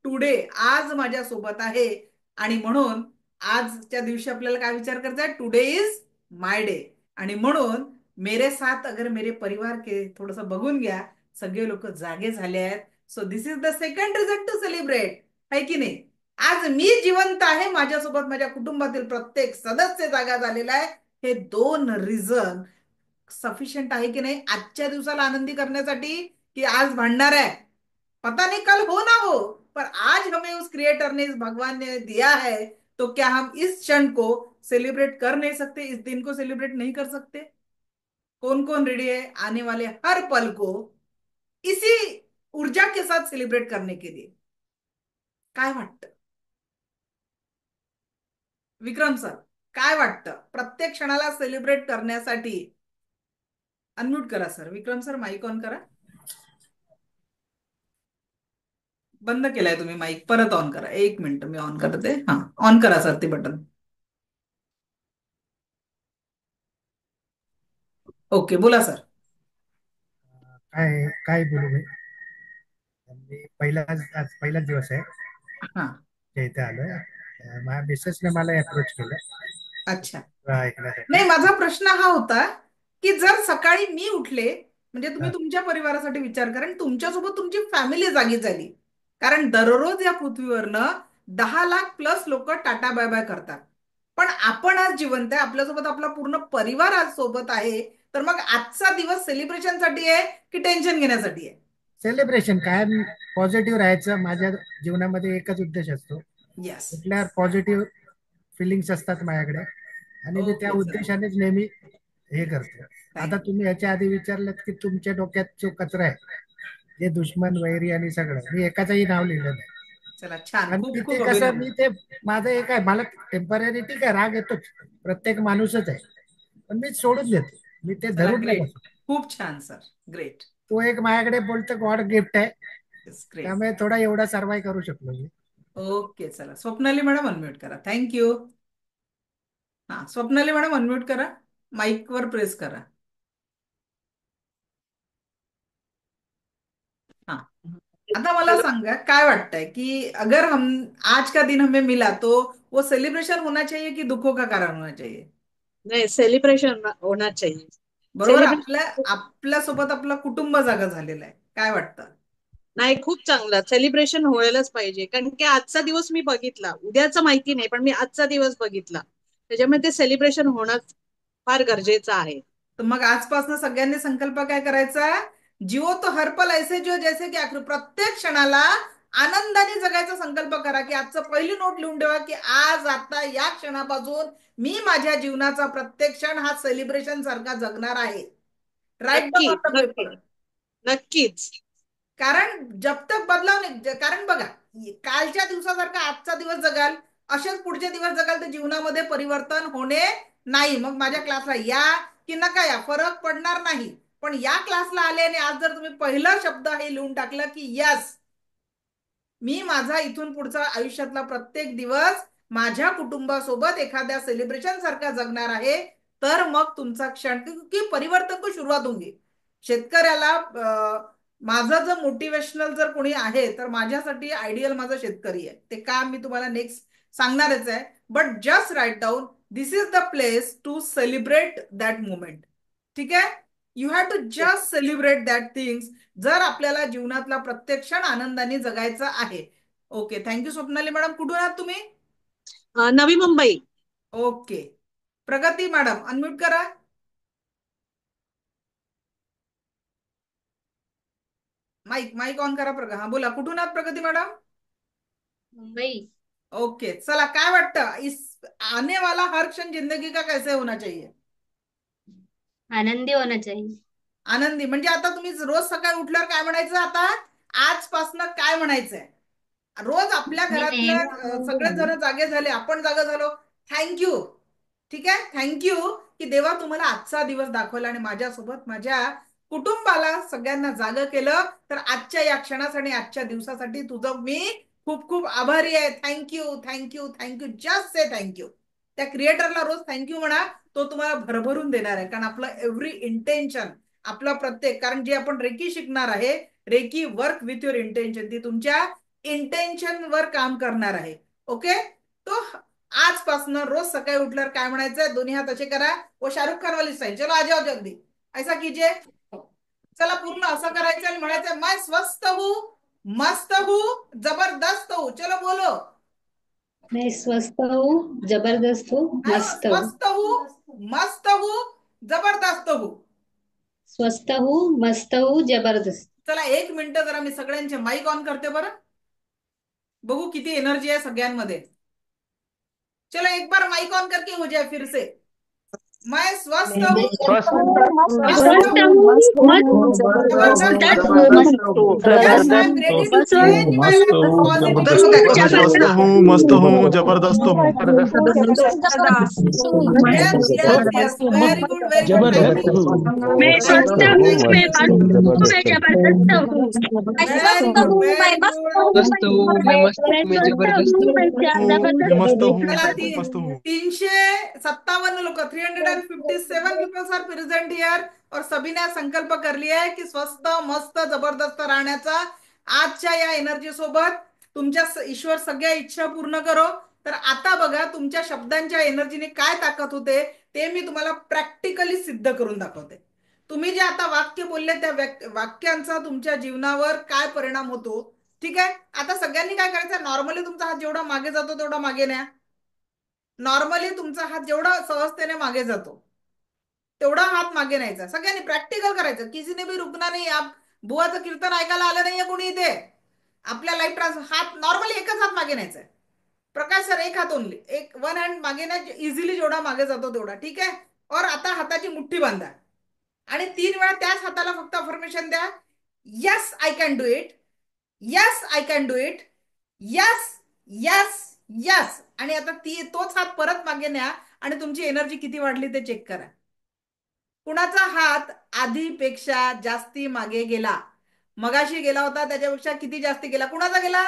टुडे, आज माझ्या सोबत आहे. आणि म्हणून आजच्या दिवशी आपल्याला काय विचार करायचा आहे? Today is my day. आणि म्हणून मेरे साथ अगर मेरे परिवार के थोडस बघून घ्या, सगळे लोक जागे झाले आहेत. So this is the second reason to celebrate, आहे की नाही? आज मी जिवंत आहे, माझ्यासोबत माझ्या कुटुंबातील प्रत्येक सदस्य जागा झालेला आहे. हे 2 रिझन सफिशियंट आहे की नाही आजच्या दिवसाला आनंदी करण्यासाठी? की आज भांडणार आहे? पता नहीं कल हो ना हो, पर आज हमें उस क्रिएटर ने, इस भगवान ने दिया है, तो क्या हम इस क्षण को सेलिब्रेट कर नहीं सकते? इस दिन को सेलिब्रेट नहीं कर सकते? कौन कौन रेडी है आने वाले हर पल को इसी ऊर्जा के साथ सेलिब्रेट करने के लिए? काय वाटतं विक्रम सर? काय वाटतं प्रत्येक क्षणाला सेलिब्रेट करण्यासाठी? अनम्यूट करा sir. Vikram sir mike on करा. बंद केलाय तुम्ही माईक, परत ऑन करा. 1 मिनिट मी ऑन करते. हा, ऑन करा सर ते बटन. ओके, बोला सर. काय काय बोलू मी. मी पहिलाच दिवस आहे हा, जे इथे आलोय. माझ्या मिसेसने मला अप्रोच केलं अच्छा. ऐकण्यासाठी. नाही, माझा प्रश्न हा होता की जर सकाळी मी उठले, म्हणजे तुम्ही हा. तुमच्या परिवारासाठी विचार करा आणि तुमच्यासोबत तुमची फॅमिली जागी झाली. कारण दररोज या पृथ्वीवरनं 10 लाख+ लोक टाटा बाय बाय करतात. पण आपण आज जिवंत आहे, आपल्यासोबत आपला पूर्ण परिवार आज सोबत आहे. तर मग आजचा दिवस सेलिब्रेशनसाठी आहे की टेन्शन घेण्यासाठी आहे? सेलिब्रेशन. कायम पॉझिटिव्ह राहायचं. माझ्या जीवनामध्ये एकच उद्देश असतो. येस. कुठल्या पॉझिटिव्ह फिलिंग्स असतात माझ्याकडे आणि मी त्या ओके सर, उद्देशानेच नेहमी हे करतो. आता तुम्ही याच्या आधी विचारलं की तुमच्या डोक्यात जो कचरा आहे, जे दुश्मन, वैरी आणि सगळं, मी एकाचंही नाव लिहिलं नाही. चला छान, आणि खूप तिथे खूप कसं अभिनंदन. मी ते माझं एक आहे, मला टेम्पररी ठीक आहे, राग येतोच, प्रत्येक माणूसच आहे, पण मी सोडून देतो. मी ते चला धरून नाही ग्रेट, बसत. खूप छान सर, ग्रेट. तो एक माझ्याकडे बोलतो गॉड गिफ्ट आहे. ग्रेट. त्यामुळे थोडा एवढा सर्वाइव्ह करू शकलो मी. ओके, चला स्वप्नाली मॅडम अनम्यूट करा. थँक्यू. हा, स्वप्नाली मॅडम अनम्यूट करा, माइक वर प्रेस करा. हा, आता मला सांगा काय वाटतंय कि अगर हम आज का दिन हमें मिला तो वो सेलिब्रेशन होना चाहिए कि दुखों का कारण होना चाहिए? नाही, सेलिब्रेशन होना चाहिए. बरोबर. सेलिब्रेशन आपल्यासोबत आपलं कुटुंब जागा झालेलं आहे. काय वाटतं? नाही, खूप चांगलं सेलिब्रेशन व्हायलाच पाहिजे. कारण की आजचा दिवस मी बघितला, उद्याचा माहिती नाही, पण मी आजचा दिवस बघितला, त्याच्यामुळे ते सेलिब्रेशन होणं फार गरजेचं आहे. तर मग आजपासून सगळ्यांनी संकल्प काय करायचा? जिओ तो हर पल ऐसे जो जैसे की आखिर, प्रत्येक क्षणाला आनंदाने जगायचा संकल्प करा. की आजचं पहिली नोट लिहून ठेवा की आज आता या क्षणापासून मी माझ्या जीवनाचा प्रत्येक क्षण हा सेलिब्रेशन सारखा जगणार आहे. राईट डाऊन नक्की ऑन द नक्की पेपर. नक्कीच. कारण जब तक बदलाव नाही, कारण बघा कालच्या दिवसासारखा आजचा दिवस जगाल, असेच पुढचे दिवस जगाल तर जीवनामध्ये परिवर्तन होणे नाही. मग माझ्या क्लासला या की नका या, फरक पडणार नाही. पण या क्लासला आले आणि आज जर तुम्ही पहिला शब्द हे लिहून टाकलं की यस, मी माझा इथून पुढचा आयुष्यातला प्रत्येक दिवस माझ्या कुटुंबासोबत एखाद्या सेलिब्रेशन सारखा जगणार आहे, तर मग तुमचा क्षण की परिवर्तन को सुरुवात होऊन शेतकऱ्याला माझं जर मोटिवेशनल जर कोणी आहे तर माझ्यासाठी आयडियल माझा शेतकरी आहे. ते काम मी तुम्हाला नेक्स्ट सांगणारच आहे. But just write down, this is the place to celebrate that moment. ठीक आहे, you have to just celebrate that things, जर आपल्याला जीवनातला प्रत्येक क्षण आनंदाने जगायचा आहे. Okay, thank you Swapnali madam. कुठून आहात तुम्ही? Navi Mumbai. Okay, Pragati madam unmute करा. माईक माईक ऑन करा. हा बोला, कुठून आहात प्रगती मॅडम? मुंबई. ओके, चला काय वाटतं इस आने वाला हर क्षण जिंदगी का कैसे होना चाहिए? आनंदी होना चाहिए. आनंदी म्हणजे आता तुम्ही रोज सकाळी उठल्यावर काय म्हणायचं, आता आजपासनं काय म्हणायचंय? रोज आपल्या मी नेहमी घरातल्या आनंदी सगळेच राहीन. जण जागे झाले, आपण जागा झालो, थँक्यू. ठीक आहे, थँक्यू की देवा तुम्हाला आजचा दिवस दाखवला आणि माझ्यासोबत माझ्या कुटुंबाला सगळ्यांना जागं केलं. तर आजच्या या क्षणासाठी आजच्या दिवसासाठी तुझं मी खूप खूप आभारी आहे. Thank you thank you thank you, just say thank you. त्या क्रिएटरला रोज थँक्यू म्हणा, तो तुम्हाला भरभरून देणार आहे. कारण आपलं एव्हरी इंटेन्शन, आपला प्रत्येक, कारण जे आपण रेकी शिकणार आहे, reiki work with your intention, ती तुमच्या इंटेन्शन वर काम करणार आहे. ओके, तो आजपासून रोज सकाळी उठल्यावर काय म्हणायचं, दोन्ही हात असे करा, वो शाहरुख खान वाली स्टाईल, चलो आ जाओ जल्दी, ऐसा कीजिए. चला पूर्ण असं करायचं आणि म्हणायचं मैं स्वस्थ हूँ, मस्त हूँ, जबरदस्त हूँ. चलो बोलो. मैं स्वस्थ हूँ, जबरदस्त हूँ, नाही, मस्त हूँ. स्वस्थ हूँ, मस्त हूँ, जबरदस्त हूँ. स्वस्थ हूँ, मस्त हूँ, जबरदस्त. चला 1 मिनिट जरा मी सगळ्यांचे माईक ऑन करते बरं, बघू किती एनर्जी आहे सगळ्यांमध्ये. चलो एक बार माइक ऑन करके हो जाए फिर से. मैं स्वस्थ हूँ, स्वस्थ मस्त स्वस्थ हूँ, हूँ, मस्त हूँ, जबरदस्त हूँ. जबरदस्त हूँ. Yes, I am ready to स्वस्थ हूँ, change my मस्त life with हूँ, positivity. मैं स्वस्थ हूँ, मस्त हूँ, जबरदस्त हूँ. Yes, yes, yes. Very good, very good. Thank you. मैं Thank स्वस्थ you, हूँ, thank मैं you. मस्त हूँ, मैं जबरदस्त हूँ. Very good, very good. मैं स्वस्थ हूँ, मैं मैं मस्त जबरदस्त हूँ, चला मस्त हूँ. 357 लोग, 357 पीपल्स आर प्रेझेंट हियर, और सभी ने संकल्प कर लिया है की स्वस्थ मस्त जबरदस्त राहण्याचा. आजच्या या एनर्जी सोबत तुमच्या ईश्वर सगळ्या इच्छा पूर्ण करो. तर आता बघा तुमच्या शब्दांच्या एनर्जीने काय ताकद होते ते मी तुम्हाला प्रॅक्टिकली सिद्ध करून दाखवते. तुम्ही जे आता वाक्य बोलले त्या वाक्यांचा तुमच्या जीवनावर काय परिणाम होतो. ठीक आहे, आता सगळ्यांनी काय करायचं, नॉर्मली तुमचा हात जेवढा मागे जातो तेवढा मागे न्या. नॉर्मली तुमचा हात जेवढा सहजतेने मागे जातो तेवढा हात मागे न्यायचा. सगळ्यांनी प्रॅक्टिकल करायचं, किसीने भी रुकना नाही. बुवाचं कीर्तन ऐकायला आलं नाहीये कोणी इथे, आपल्या लाईफ ट्रान्स हात नॉर्मली एकच हात मागे न्यायचा आहे. प्रकाश सर एक हात ओनली, एक वन हँड मागे ना, इझिली जेवढा मागे जातो तेवढा. ठीक आहे, और आता हाताची मुठ्ठी बांधा आणि 3 वेळा त्याच हाताला फक्त अफर्मेशन द्या. Yes I can do it, yes I can do it, yes yes yes. आणि आता तोच हात परत मागे न्या आणि तुमची एनर्जी किती वाढली ते चेक करा. कुणाचा हात आधीपेक्षा जास्ती मागे गेला, मगाशी गेला होता त्याच्यापेक्षा किती जास्ती गेला, कुणाचा गेला,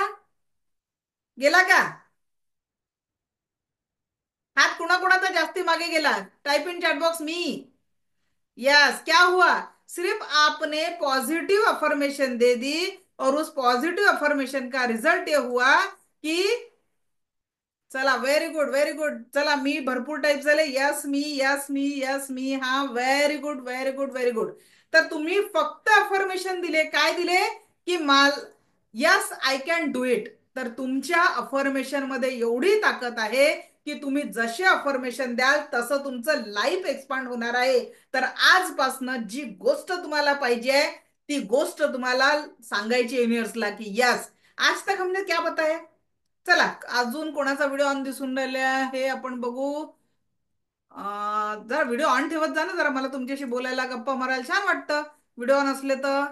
गेला का हात, कुणाकुणाचा जास्ती मागे गेला? Type in chat box me. Yes, क्या हुआ, सिर्फ आपने पॉजिटिव अफर्मेशन दे दी और उस पॉजिटिव अफर्मेशन का रिजल्ट ये हुआ कि चला व्हेरी गुड व्हेरी गुड. चला मी भरपूर टाईप झाले, यस मी यस मी यस मी. हा very good very good very good. तर तुम्ही फक्त अफर्मेशन दिले, काय दिले की माल yes I can do it. तर तुमच्या अफर्मेशन मध्ये एवढी ताकद आहे की तुम्ही जसे अफर्मेशन द्याल तसं तुमचं लाईफ एक्सपांड होणार आहे. तर आजपासनं जी गोष्ट तुम्हाला पाहिजे ती गोष्ट तुम्हाला सांगायची युनिव्हर्सला की यस आज तक हमने क्या बताया. चला अजून कोणाचा व्हिडिओ ऑन दिसून राहिला हे आपण बघू. जरा व्हिडिओ ऑन ठेवत जा ना, जरा मला तुमच्याशी बोलायला गप्पा मारायला छान वाटतं व्हिडिओ ऑन असले तर.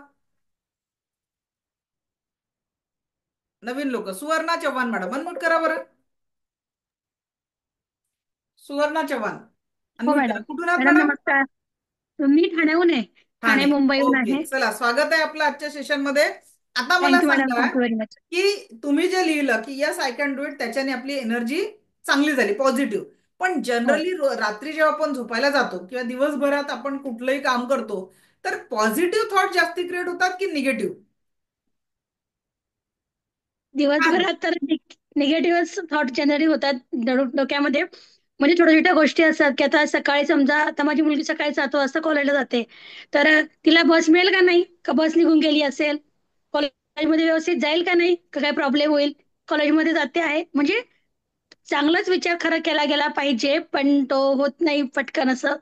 नवीन लोक सुवर्णा चव्हाण मॅडम अनम्यूट करा बरं. सुवर्णा चव्हाण हो अनम्यूट करा. मॅडम. कुठून आहात मॅडम मॅडम? नमस्कार. मी ठाण्याहून आहे. ठाणे ठाणे. मुंबईहून ओके आहे. चला स्वागत आहे आपलं आजच्या सेशन मध्ये. आता मला थँक्यू मॅडम. सांगा थँक्यू व्हेरी मच. की तुम्ही जे लिहिलं की yes I can do it त्याच्याने आपली एनर्जी चांगली झाली पॉझिटिव्ह. पण हो. जनरली रात्री जेव्हा आपण झोपायला जातो किंवा दिवसभरात आपण कुठलंही काम करतो तर पॉझिटिव्ह थॉट जास्ती क्रिएट होतात की निगेटिव्ह? दिवसभरात तर निगेटिव्ह थॉट जनरेट होतात डोक्यामध्ये. म्हणजे छोट्या छोट्या गोष्टी असतात की आता सकाळी समजा आता माझी मुलगी सकाळी 7 वाजता कॉलेजला जाते, तर तिला बस मिळेल का नाही, का बस निघून गेली असेल, कॉलेजमध्ये व्यवस्थित जाईल का नाही, का काय प्रॉब्लेम होईल, कॉलेजमध्ये जाते आहे. म्हणजे चांगलाच विचार खरं केला गेला पाहिजे, पण तो होत नाही पटकन. असं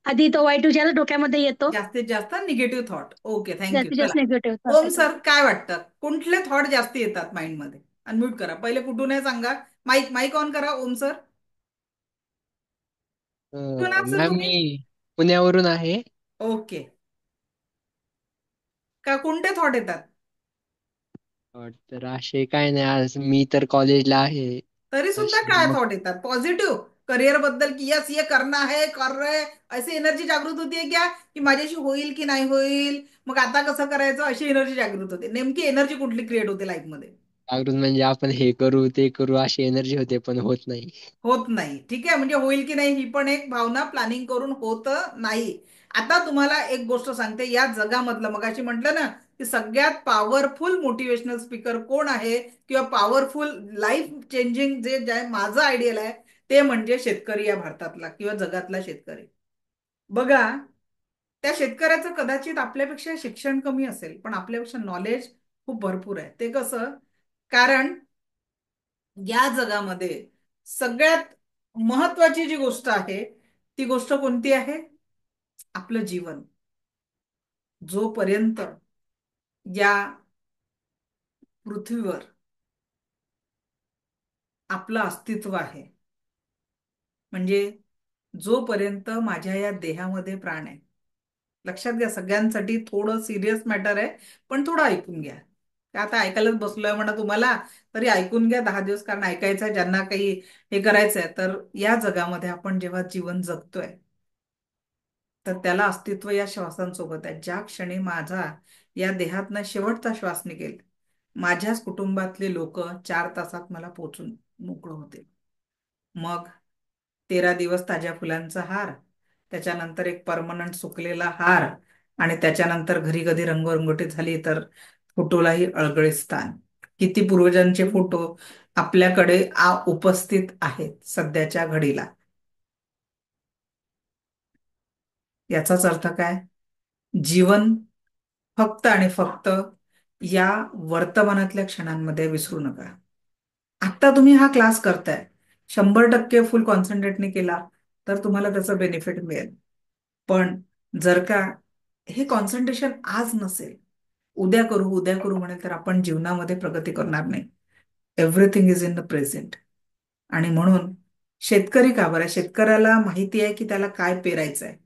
आधी तो वाईट विचार डोक्यामध्ये येतो, जास्तीत जास्त निगेटिव्ह थॉट. Okay thank you. जास्तीत चला जास्त निगेटिव्ह थॉट ओम येतो. सर काय वाटतं कुठले थॉट जास्ती येतात माइंड मध्ये? अनम्यूट करा. पहिले कुठून आहे सांगा. माईक माईक ऑन करा. ओम सर कुठून आहात सर मॅम तुम्ही? मी पुण्यावरून आहे. ओके. का कोणते थॉट येतात? तर असे काय नाही, आज मी तर कॉलेजला आहे. तरी सुद्धा असे काय मग थॉट येतात पॉझिटिव्ह करिअर बद्दल की यस ये करना है कर रहे, अशी एनर्जी जागृत होतीये क्या की माझ्याशी होईल की नाही होईल, मग आता कसं करायचं, अशी एनर्जी जागृत होते. नेमकी एनर्जी कुठली क्रिएट होते लाईफ मध्ये? जागृत म्हणजे आपण हे करू ते करू अशी एनर्जी होते, पण होत नाही. होत नाही. ठीक आहे, म्हणजे होईल की नाही ही पण एक भावना प्लॅनिंग करून होत नाही. आता तुम्हाला एक गोष्ट सांगते, या जगामधलं मगाशी म्हटलं ना की सगळ्यात पॉवरफुल मोटिवेशनल स्पीकर कोण आहे किंवा पॉवरफुल लाईफ चेंजिंग जे माझं आयडियल आहे ते म्हणजे शेतकरी या भारतातला किंवा जगातला शेतकरी. बघा त्या शेतकऱ्याचं कदाचित आपल्यापेक्षा शिक्षण कमी असेल पण आपल्यापेक्षा नॉलेज खूप भरपूर आहे. ते कसं? कारण या जगामध्ये सगळ्यात महत्वाची जी गोष्ट आहे ती गोष्ट कोणती आहे? आपलं जीवन. जोपर्यंत या पृथ्वीवर आपलं अस्तित्व आहे, म्हणजे जोपर्यंत माझ्या या देहामध्ये प्राण आहे. लक्षात घ्या सगळ्यांसाठी थोडं सिरियस मॅटर आहे पण थोडं ऐकून घ्या. आता ऐकायलाच बसलोय म्हणा तुम्हाला तरी ऐकून घ्या 10 दिवस, कारण ऐकायचं आहे ज्यांना काही हे करायचंय. तर या जगामध्ये आपण जेव्हा जीवन जगतोय तर त्याला अस्तित्व या श्वासांसोबत आहे. ज्या क्षणी माझा या देहातनं शेवटचा श्वास निघेल माझ्याच कुटुंबातले लोक 4 तासात मला पोचून मोकळं होतील. मग 13 दिवस ताज्या फुलांचा हार, त्याच्यानंतर एक परमनंट सुकलेला हार, आणि त्याच्यानंतर घरी कधी रंगरंगोटी झाली तर फोटोलाही अळगळे स्थान. किती पूर्वजांचे फोटो आपल्याकडे उपस्थित आहेत सध्याच्या घडीला. याचाच अर्थ काय? जीवन फक्त आणि फक्त या वर्तमानातल्या क्षणांमध्ये विसरू नका. आता तुम्ही हा क्लास करताय, 100% फुल कॉन्सन्ट्रेटने केला तर तुम्हाला त्याचं बेनिफिट मिळेल. पण जर का हे कॉन्सन्ट्रेशन आज नसेल, उद्या करू उद्या करू म्हणेल तर आपण जीवनामध्ये प्रगती करणार नाही. Everything is in the present. आणि म्हणून शेतकरी का बरं? शेतकऱ्याला माहिती आहे की त्याला काय पेरायचं आहे.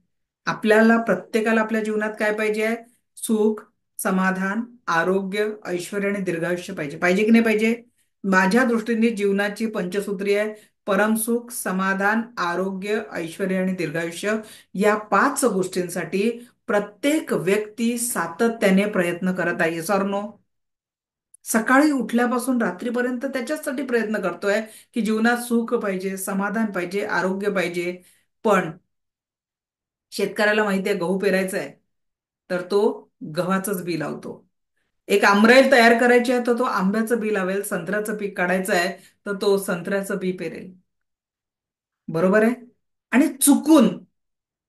आपल्याला प्रत्येकाला आपल्या जीवनात काय पाहिजे आहे? सुख, समाधान, आरोग्य, ऐश्वर्य आणि दीर्घायुष्य पाहिजे. पाहिजे की नाही पाहिजे? माझ्या दृष्टीने जीवनाची पंचसूत्री आहे परमसुख, समाधान, आरोग्य, ऐश्वर्य आणि दीर्घायुष्य. या 5 गोष्टींसाठी प्रत्येक व्यक्ती सातत्याने प्रयत्न करत आहे. Yes or no? सकाळी उठल्यापासून रात्रीपर्यंत त्याच्यासाठी प्रयत्न करतोय की जीवनात सुख पाहिजे, समाधान पाहिजे, आरोग्य पाहिजे. पण शेतकऱ्याला माहिती आहे गहू पेरायचा आहे तर तो गव्हाचंच बी लावतो. एक आमराईल तयार करायची आहे तर तो आंब्याचं बी लावेल. संत्र्याचं पीक काढायचं आहे तर तो संत्र्याचं बी पेरेल. बरोबर आहे? आणि चुकून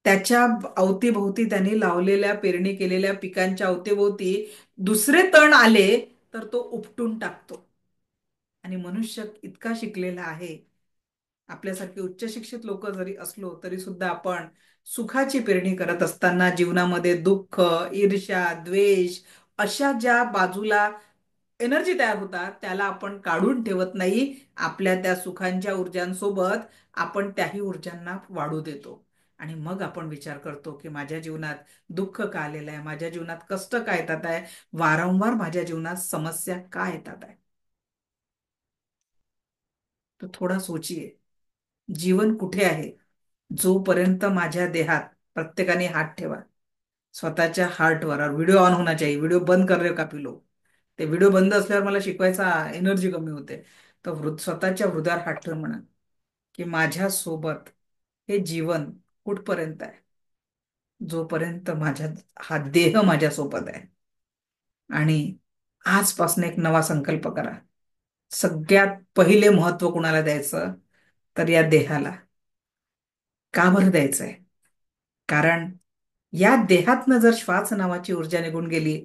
त्याच्या अवतीभोवती त्यांनी लावलेल्या पेरणी केलेल्या पिकांच्या अवतीभोवती दुसरे तण आले तर तो उपटून टाकतो. आणि मनुष्य इतका शिकलेला आहे आपल्यासारखे उच्च शिक्षित लोक जरी असलो तरी सुद्धा आपण सुखाची पेरणी करत असताना जीवनामध्ये दुःख, ईर्ष्या, द्वेष अशा ज्या बाजूला एनर्जी तयार होतात त्याला आपण काढून ठेवत नाही. आपल्या त्या सुखांच्या ऊर्जांसोबत आपण त्याही ऊर्जांना वाढू देतो. आणि मग आपण विचार करतो की माझ्या जीवनात दुःख का आलेलं आहे, माझ्या जीवनात कष्ट का येतात आहे, वारंवार माझ्या जीवनात समस्या का येतात आहे. तर थोडा सोचिए, जीवन कुठे आहे. जोपर्यंत माझ्या देहात, प्रत्येकाने हात ठेवा स्वतःच्या हार्टवर, और व्हिडिओ ऑन होना चाहिए, व्हिडिओ बंद कर रहे हो काफी लोग, ते व्हिडिओ बंद असल्यावर मला शिकवायचा एनर्जी कमी होते. तर स्वतःच्या हृदयावर हात ठेवून म्हणा की माझ्या सोबत हे जीवन कुठपर्यंत आहे, जोपर्यंत माझ्या हा देह माझ्या सोबत आहे. आणि आजपासून एक नवा संकल्प करा. सगळ्यात पहिले महत्व कुणाला द्यायचं, तर या देहाला. का बरं द्यायचंय? कारण या देहातनं जर श्वास नावाची ऊर्जा निघून गेली,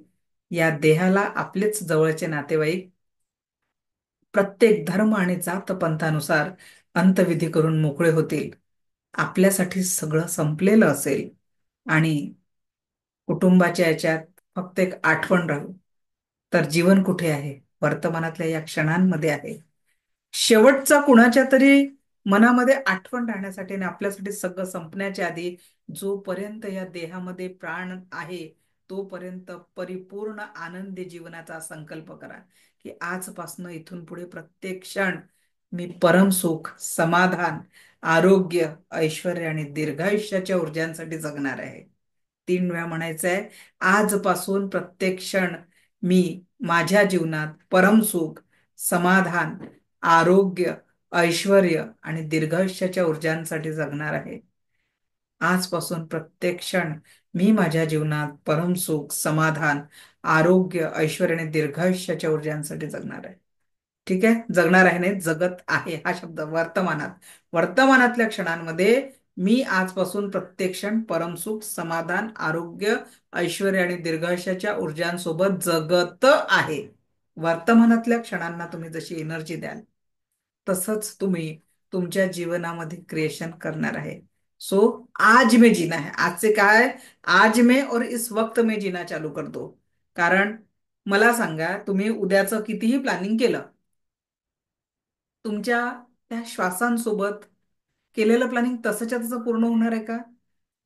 या देहाला आपलेच जवळचे नातेवाईक प्रत्येक धर्म आणि जात पंथानुसार अंतविधी करून मोकळे होतील. आपल्यासाठी सगळं संपलेलं असेल आणि कुटुंबाच्या याच्यात फक्त एक आठवण राहू. तर जीवन कुठे आहे? वर्तमानातल्या या क्षणांमध्ये आहे. शेवटचा कुणाच्या तरी मनामध्ये आठवण राहण्यासाठी आणि आपल्यासाठी सगळं संपण्याच्या आधी जोपर्यंत या देहामध्ये प्राण आहे तोपर्यंत परिपूर्ण आनंदी जीवनाचा संकल्प करा की आजपासून इथून पुढे प्रत्येक क्षण मी परमसुख, समाधान, आरोग्य, ऐश्वर्य आणि दीर्घायुष्याच्या ऊर्जांसाठी जगणार आहे. 3 वेळा म्हणायचं आहे, आजपासून प्रत्येक क्षण मी माझ्या जीवनात परमसुख, समाधान, आरोग्य, ऐश्वर्य आणि दीर्घायुष्याच्या ऊर्जांसाठी जगणार आहे. आजपासून प्रत्येक क्षण मी माझ्या जीवनात परमसुख, समाधान, आरोग्य, ऐश्वर्य आणि दीर्घायुष्याच्या ऊर्जांसाठी जगणार आहे. ठीक आहे, जगणार आहे नाही, जगत आहे हा शब्द वर्तमानात. वर्तमानातल्या क्षणांमध्ये मी आजपासून प्रत्येक क्षण परमसुख, समाधान, आरोग्य, ऐश्वर्य आणि दीर्घायुष्याच्या ऊर्जांसोबत जगत आहे. वर्तमानातल्या क्षणांना तुम्ही जशी एनर्जी द्याल तसंच तुम्ही तुमच्या जीवनामध्ये क्रिएशन करणार आहे. सो आज में जीना है. आजचे काय, आज में और इस वक्त में जीना चालू कर दो. कारण मला सांगा, तुम्ही उद्याचं कितीही प्लॅनिंग केलं, तुमच्या त्या श्वासांसोबत केलेलं प्लॅनिंग तसंच्या तसं पूर्ण होणार आहे का?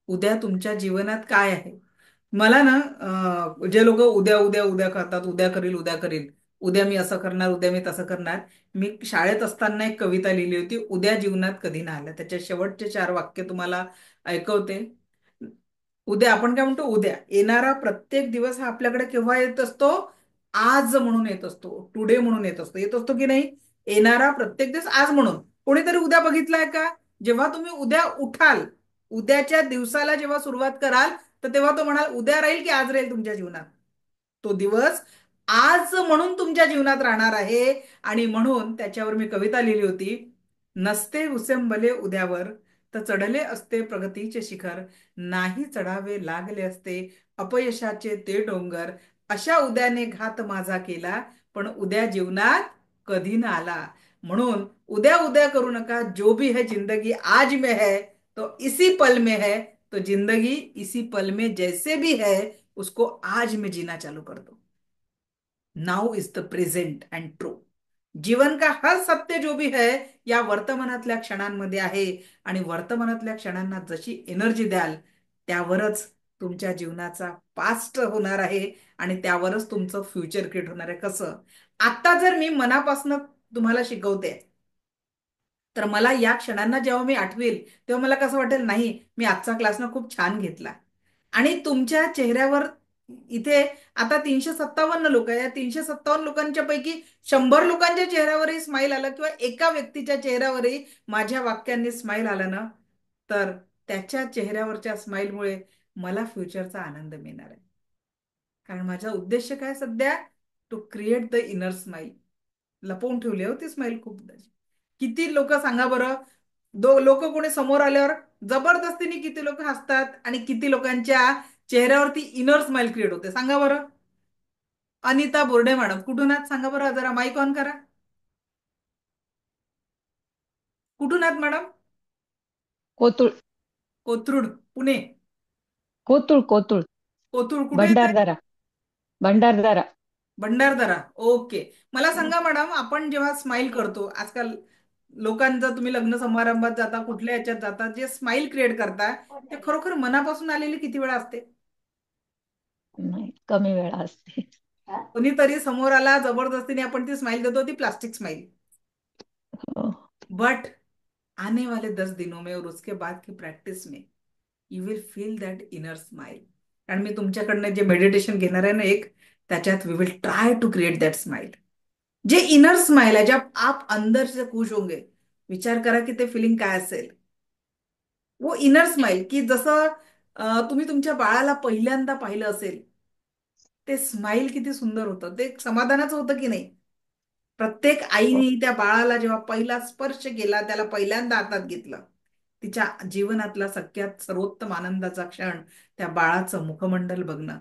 उद्या तुमच्या जीवनात काय आहे? मला ना जे लोक उद्या उद्या उद्या करतात, उद्या करील उद्या करील, उद्या मी असं करणार, उद्या मी तसं करणार. मी शाळेत असताना एक कविता लिहिली होती, उद्या जीवनात कधी नाही आलं. त्याच्या शेवटचे 4 वाक्य तुम्हाला ऐकवते. उद्या, आपण काय म्हणतो, उद्या येणारा प्रत्येक दिवस हा आपल्याकडे केव्हा येत असतो? आज म्हणून येत असतो, टुडे म्हणून येत असतो की नाही? येणारा प्रत्येक दिवस आज म्हणून. कोणीतरी उद्या बघितलाय का? जेव्हा तुम्ही उद्या उठाल, उद्याच्या दिवसाला जेव्हा सुरुवात कराल, तर तेव्हा तो म्हणाल उद्या राहील की आज राहील तुमच्या जीवनात? तो दिवस आज म्हणून तुमच्या जीवनात राहणार आहे. आणि म्हणून त्याच्यावर मी कविता लिहिली होती, नसते उसेंबले उद्यावर तर चढले असते प्रगतीचे शिखर, नाही चढावे लागले असते अपयशाचे ते डोंगर, अशा उद्याने घात माझा केला पण उद्या जीवनात कधी ना आला. म्हणून उद्या उद्या करू नका. जो भी है जिंदगी आज में है तो इसी पल में है. तो जिंदगी इसी पल में जैसे भी है उसको आज में जीना चालू कर दो. Now is the present and true. जीवन का हर सत्य जो भी है या वर्तमानातल्या क्षणांमध्ये आहे. आणि वर्तमानातल्या क्षणांना जशी एनर्जी द्याल त्यावरच तुमच्या जीवनाचा पास्ट होणार आहे आणि त्यावरच तुमचं फ्युचर क्रिएट होणार आहे. कसं? आता जर मी मनापासून तुम्हाला शिकवते तर मला या क्षणांना जेव्हा मी आठवेल तेव्हा मला कसं वाटेल, नाही मी आजचा क्लास ना खूप छान घेतला. आणि तुमच्या चेहऱ्यावर इथे आता 357 लोक आहे, या 357 लोकांच्या पैकी 100 लोकांच्या चेहऱ्यावरही स्माईल आलं किंवा एका व्यक्तीच्या चेहऱ्यावरही माझ्या वाक्यांनी स्माईल आलं ना, तर त्याच्या चेहऱ्यावरच्या स्माईलमुळे मला फ्युचरचा आनंद मिळणार आहे. कारण माझा उद्देश काय सध्या, to create the inner smile. लपवून ठेवली होती स्माईल खूप. किती लोक सांगा बरं, लोक कोणी समोर आल्यावर जबरदस्तीने किती लोक हसतात आणि किती लोकांच्या चेहऱ्यावरती इनर स्माइल क्रिएट होते सांगा बरं? अनिता बोर्डे मॅडम कुठून आहात सांगा बरं, जरा माईक ऑन करा. कुठून आहात मॅडम? कोतुळ कोथरूड, पुणे. कोतुळ कोतुळ कोथरूड कुठे येते? भंडारदरा भंडारदरा. भंडारदरा. ओके. मला सांगा मॅडम, आपण जेव्हा स्माइल करतो आजकाल, लोकांचं, तुम्ही लग्न समारंभात जाता, कुठल्या याच्यात जाता, जे स्माइल क्रिएट करता ते खरोखर मनापासून आलेली किती वेळा असते? नाही, कमी वेळा असते. कोणीतरी समोर आला, जबरदस्तीने आपण ती स्माइल देतो, ती प्लास्टिक स्माइल. हो. बट आने वाले 10 दिनों में और उसके बाद की प्रैक्टिस में you will feel that inner smile. कारण मी तुमच्याकडनं जे मेडिटेशन घेणार आहे ना एक, त्याच्यात we will try to create that smile. जे इनर स्माइल है, जब आप अंदर से खुश होंगे, विचार करा की ते फिलिंग काय असेल. वो इनर स्माइल, की जसं तुम्ही तुमच्या बाळाला पहिल्यांदा पाहिलं असेल, ते स्माइल किती सुंदर होतं, ते समाधानाचं होतं की नाही. प्रत्येक आईने त्या बाळाला जेव्हा पहिला स्पर्श केला, त्याला पहिल्यांदा हातात घेतलं, तिच्या जीवनातला सगळ्यात सर्वोत्तम आनंदाचा क्षण त्या बाळाचं मुखमंडल बघणं.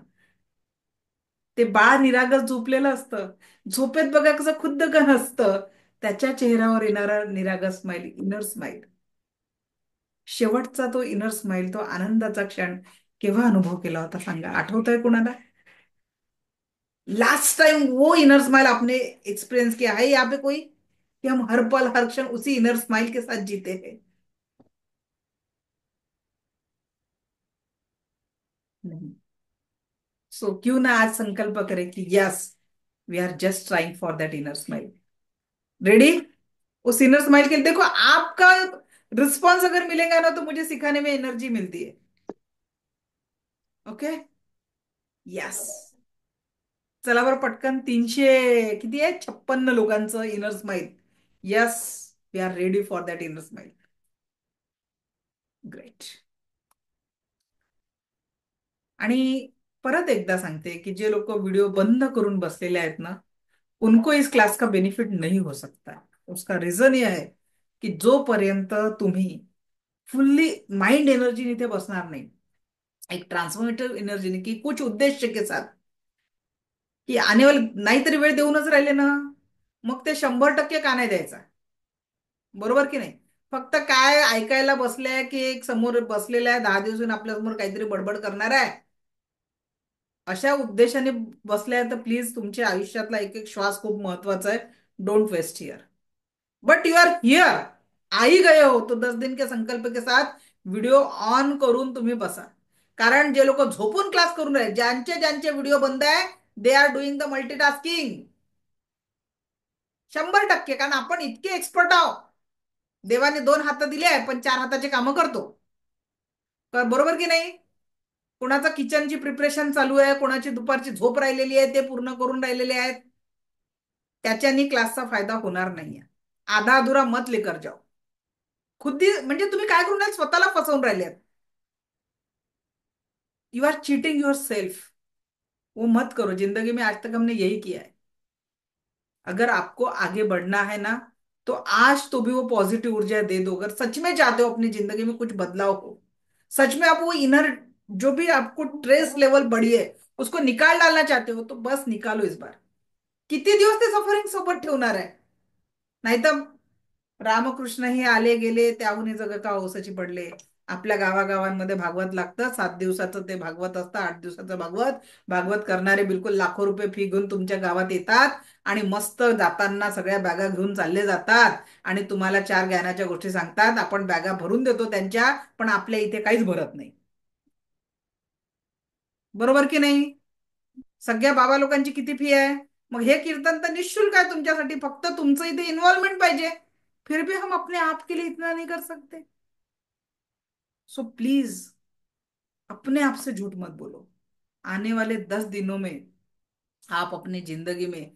ते बाळ निरागस झोपलेलं असतं, झोपेत बघा कसं खुद्दकन असतं, त्याच्या चेहऱ्यावर येणारा निरागस स्माइल, इनर स्माइल. शेवटचा तो इनर स्माइल, तो आनंदाचा क्षण केव्हा अनुभव केला होता सांगा? आठवतंय कुणाला? लास्ट टाइम वो इनर स्माइल आपने एक्सपीरियंस किया है यहाँ पे कोई, कि हम हर पल हर क्षण उसी इनर स्माइल के साथ जीते हैं? नहीं. सो क्यों ना आज संकल्प करें कि yes, we are just trying for that inner smile. Ready? उस इनर स्माइल के लिए देखो, आपका रिस्पॉन्स अगर मिलेगा ना, तो मुझे सिखाने में एनर्जी मिलती है. ओके. यस. चला बरं पटकन, 300 किती आहे, 56 लोकांचं inner smile. Yes, we are ready for that inner smile. Great. आणि परत एकदा सांगते की जे लोक व्हिडिओ बंद करून बसलेले आहेत ना, उनको इस क्लास का बेनिफिट नहीं हो सकता. उसका रीजन ये है कि जोपर्यंत तुम्ही फुल्ली माइंड एनर्जी इथे बसणार नाही, एक ट्रान्सफॉर्मेटिव्ह एनर्जी, की कुछ उद्देश्य के साथ, की आने वाले नाहीतरी वेळ देऊनच राहिले ना, मग ते 100% का नाही द्यायचा? बरोबर की नाही? फक्त काय ऐकायला बसले की एक समोर बसलेला आहे 10 दिवसून आपल्या समोर काहीतरी बडबड करणार आहे, अशा उद्देशाने बसले आहे, तर प्लीज तुमच्या आयुष्यातला एक एक श्वास खूप महत्वाचा आहे. Don't waste here. But you are here, आई गए हो, तो 10 दिन के संकल्प के साथ व्हिडिओ ऑन करून तुम्ही बसा. कारण जे लोक झोपून क्लास करून राहिले, ज्यांचे ज्यांचे व्हिडिओ बंद आहे, they are doing the multitasking. 100%. कारण आपण इतके एक्सपर्ट आहोत, देवाने 2 हात दिले आहे, पण 4 हाताचे कामं करतो. बरोबर की नाही? कोणाचं किचनची प्रिपरेशन चालू आहे, कोणाची दुपारची झोप राहिलेली आहे, ते पूर्ण करून राहिलेले आहेत. त्याच्यानी क्लासचा फायदा होणार नाहीये. आधा अधुरा मत लेकर जाओ. खुद्दी म्हणजे तुम्ही काय करून राहिले, स्वतःला फसवून राहिले. You are cheating yourself. वो मत करो. जिंदगी में आज तक हमने यही किया है. अगर आपको आगे बढ़ना है ना, तो आज तो भी वो पॉजिटिव ऊर्जा दे दो. अगर सच में चाहते हो अपनी जिंदगी में कुछ बदलाव हो, सच में आप वो इनर जो भी आपको ट्रेस लेवल बढ़ी है उसको निकाल डालना चाहते हो, तो बस निकालो इस बार. किती दिवस ते सफरिंग सोबत ठेवणार आहे? नाहीतर रामकृष्ण हे आले गेले, त्याहून जग का ओसाची पडले. आपल्या गावागावांमध्ये भागवत लागतं. 7 दिवसाचं ते भागवत असतं, 8 दिवसाचं भागवत. भागवत करणारे बिलकुल लाखो रुपये फी घेऊन तुमच्या गावात येतात आणि मस्त जाताना सगळ्या बॅगा घेऊन चालले जातात आणि तुम्हाला 4 ज्ञानाच्या गोष्टी सांगतात. आपण बॅगा भरून देतो त्यांच्या, पण आपल्या इथे काहीच भरत नाही. बरोबर की नाही? सगळ्या बाबा लोकांची किती फी आहे? मग हे कीर्तन तर निःशुल्क आहे तुमच्यासाठी, फक्त तुमचं इथे इन्व्हॉल्वमेंट पाहिजे. फिर भी हम अपने आप के लिए इतना नहीं कर सकते. सो प्लीज अपने आप से झूठ मत बोलो. आने वाले 10 दिनों में आप अपनी जिंदगी में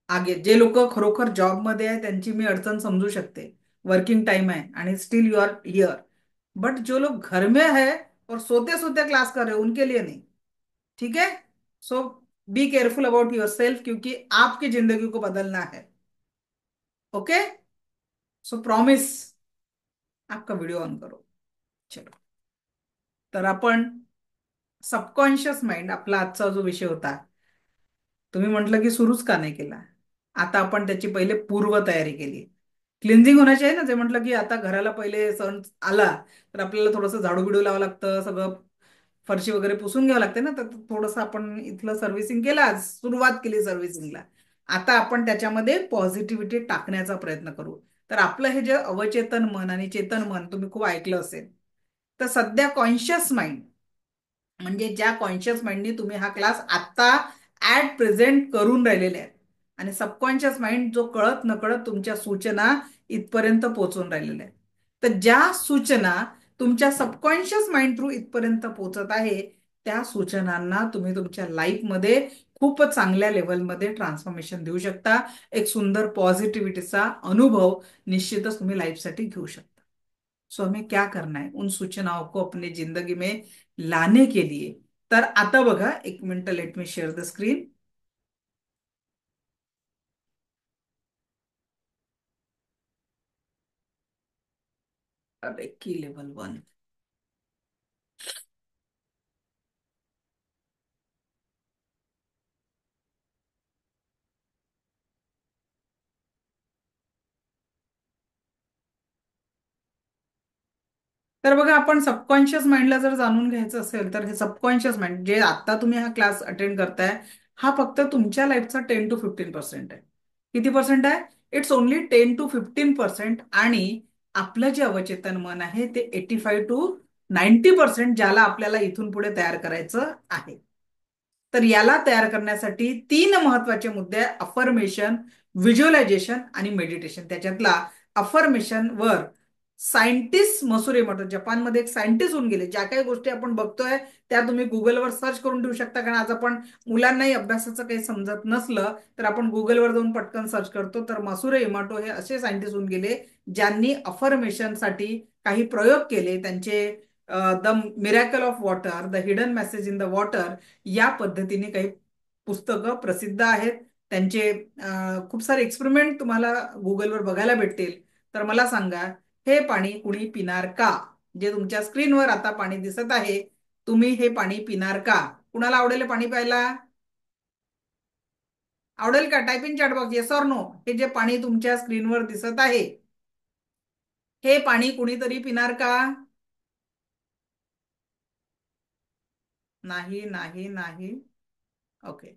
आगे, जे लोक खरोखर जॉब मध्ये आहे त्यांची मी अडचण समजू शकते, वर्किंग टाइम आहे आणि still you are here. But जो लोग घर में है और सोते सोते क्लास कर रहे हो, उनके लिए नहीं. ठीक है? So be careful about your self, क्योंकि आपकी जिंदगी को बदलना है. ओके? सो प्रॉमिस, आपका व्हिडिओ ऑन करो. चलो, तर आपण सबकॉन्शियस माइंड, आपला आजचा जो विषय होता, तुम्ही म्हटलं की सुरूच का नाही केला. आता आपण त्याची पहिले पूर्व तयारी केली. क्लिन्झिंग होण्याची आहे ना, जे म्हटलं की आता घराला पहिले सण आला तर आपल्याला थोडंसं झाडू बिडू लावावं लागतं, सगळं फरशी वगैरे पुसून घ्यावं लागते ना, तर थोडंसं आपण इथलं सर्व्हिसिंग केलं, आज सुरुवात केली सर्व्हिसिंगला. आता आपण त्याच्यामध्ये पॉझिटिव्हिटी टाकण्याचा प्रयत्न करू. तर आपलं हे जे अवचेतन मन आणि चेतन मन तुम्ही खूप ऐकलं असेल, तर सध्या कॉन्शियस माइंड म्हणजे ज्या कॉन्शियस माइंडनी तुम्ही हा क्लास आत्ता ऍट प्रेझेंट करून राहिलेले आहेत, आणि सबकॉन्शियस माइंड जो कळत नकळत तुमच्या सूचना इथपर्यंत पोहोचून राहिलेल्या आहेत. तर ज्या सूचना तुमच्या सबकॉन्शियस माइंड थ्रू इथपर्यंत पोहोचत आहे, त्या सूचनांना तुम्ही तुमच्या लाईफमध्ये खूप चांगल्या लेवलमध्ये ट्रान्सफॉर्मेशन देऊ शकता. एक सुंदर पॉझिटिव्हिटीचा अनुभव निश्चितच तुम्ही लाईफसाठी घेऊ शकता. सो हमें क्या करना है उन सूचनाओं को अपनी जिंदगी में लाने के लिए. तर आता बघा, एक minute, let me share the screen. अरे की लेवल 1. तर बघा, आपण सबकॉन्शियस माइंडला जर जाणून घ्यायचं असेल, तर हे सबकॉन्शियस माइंड जे आता तुम्ही हा क्लास अटेंड करताय, हा फक्त तुमच्या लाईफचा 10 to 15% आहे. किती पर्सेंट आहे? It's only 10 to 15%. आणि आपलं जे अवचेतन मन आहे ते 85 to 90% ज्याला आपल्याला इथून पुढे तयार करायचं आहे. तर याला तयार करण्यासाठी 3 महत्वाचे मुद्दे: अफर्मेशन, व्हिज्युअलायझेशन आणि मेडिटेशन. त्याच्यातला अफर्मेशन वर सायंटिस्ट मसुरे इमोटो, जपानमध्ये एक सायंटिस्ट होऊन गेले. ज्या काही गोष्टी आपण बघतोय त्या तुम्ही गुगलवर सर्च करून ठेवू शकता, कारण आज आपण मुलांनाही अभ्यासाचं काही समजत नसलं तर आपण गुगलवर जाऊन पटकन सर्च करतो. तर मसुरे इमोटो हे असे सायंटिस्ट होऊन गेले ज्यांनी अफर्मेशनसाठी काही प्रयोग केले. त्यांचे the miracle of water, the hidden message in the water या पद्धतीने काही पुस्तकं प्रसिद्ध आहेत. त्यांचे खूप सारे एक्सपेरिमेंट तुम्हाला गुगलवर बघायला भेटतील. तर मला सांगा, हे पाणी कुणी पिणार का? जे तुमच्या स्क्रीनवर आता पाणी दिसत आहे, तुम्ही हे पाणी पिणार का? कुणाला आवडेल हे पाणी प्यायला? आवडेल का? Type in chat box yes or no. हे जे पाणी तुमच्या स्क्रीनवर दिसत आहे, हे पाणी कुणीतरी पिणार का? नाही, नाही, नाही. ओके.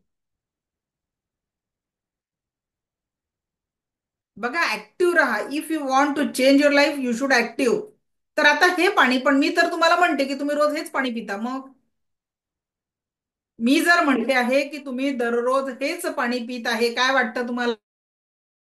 बघा, ऍक्टिव्ह राहा. If you want to change your life you should active. तर आता हे पाणी, पण मी तर तुम्हाला म्हणते की तुम्ही रोज हेच पाणी पिता. मग मी जर म्हणते आहे की तुम्ही दररोज हेच पाणी पित आहे, काय वाटतं तुम्हाला?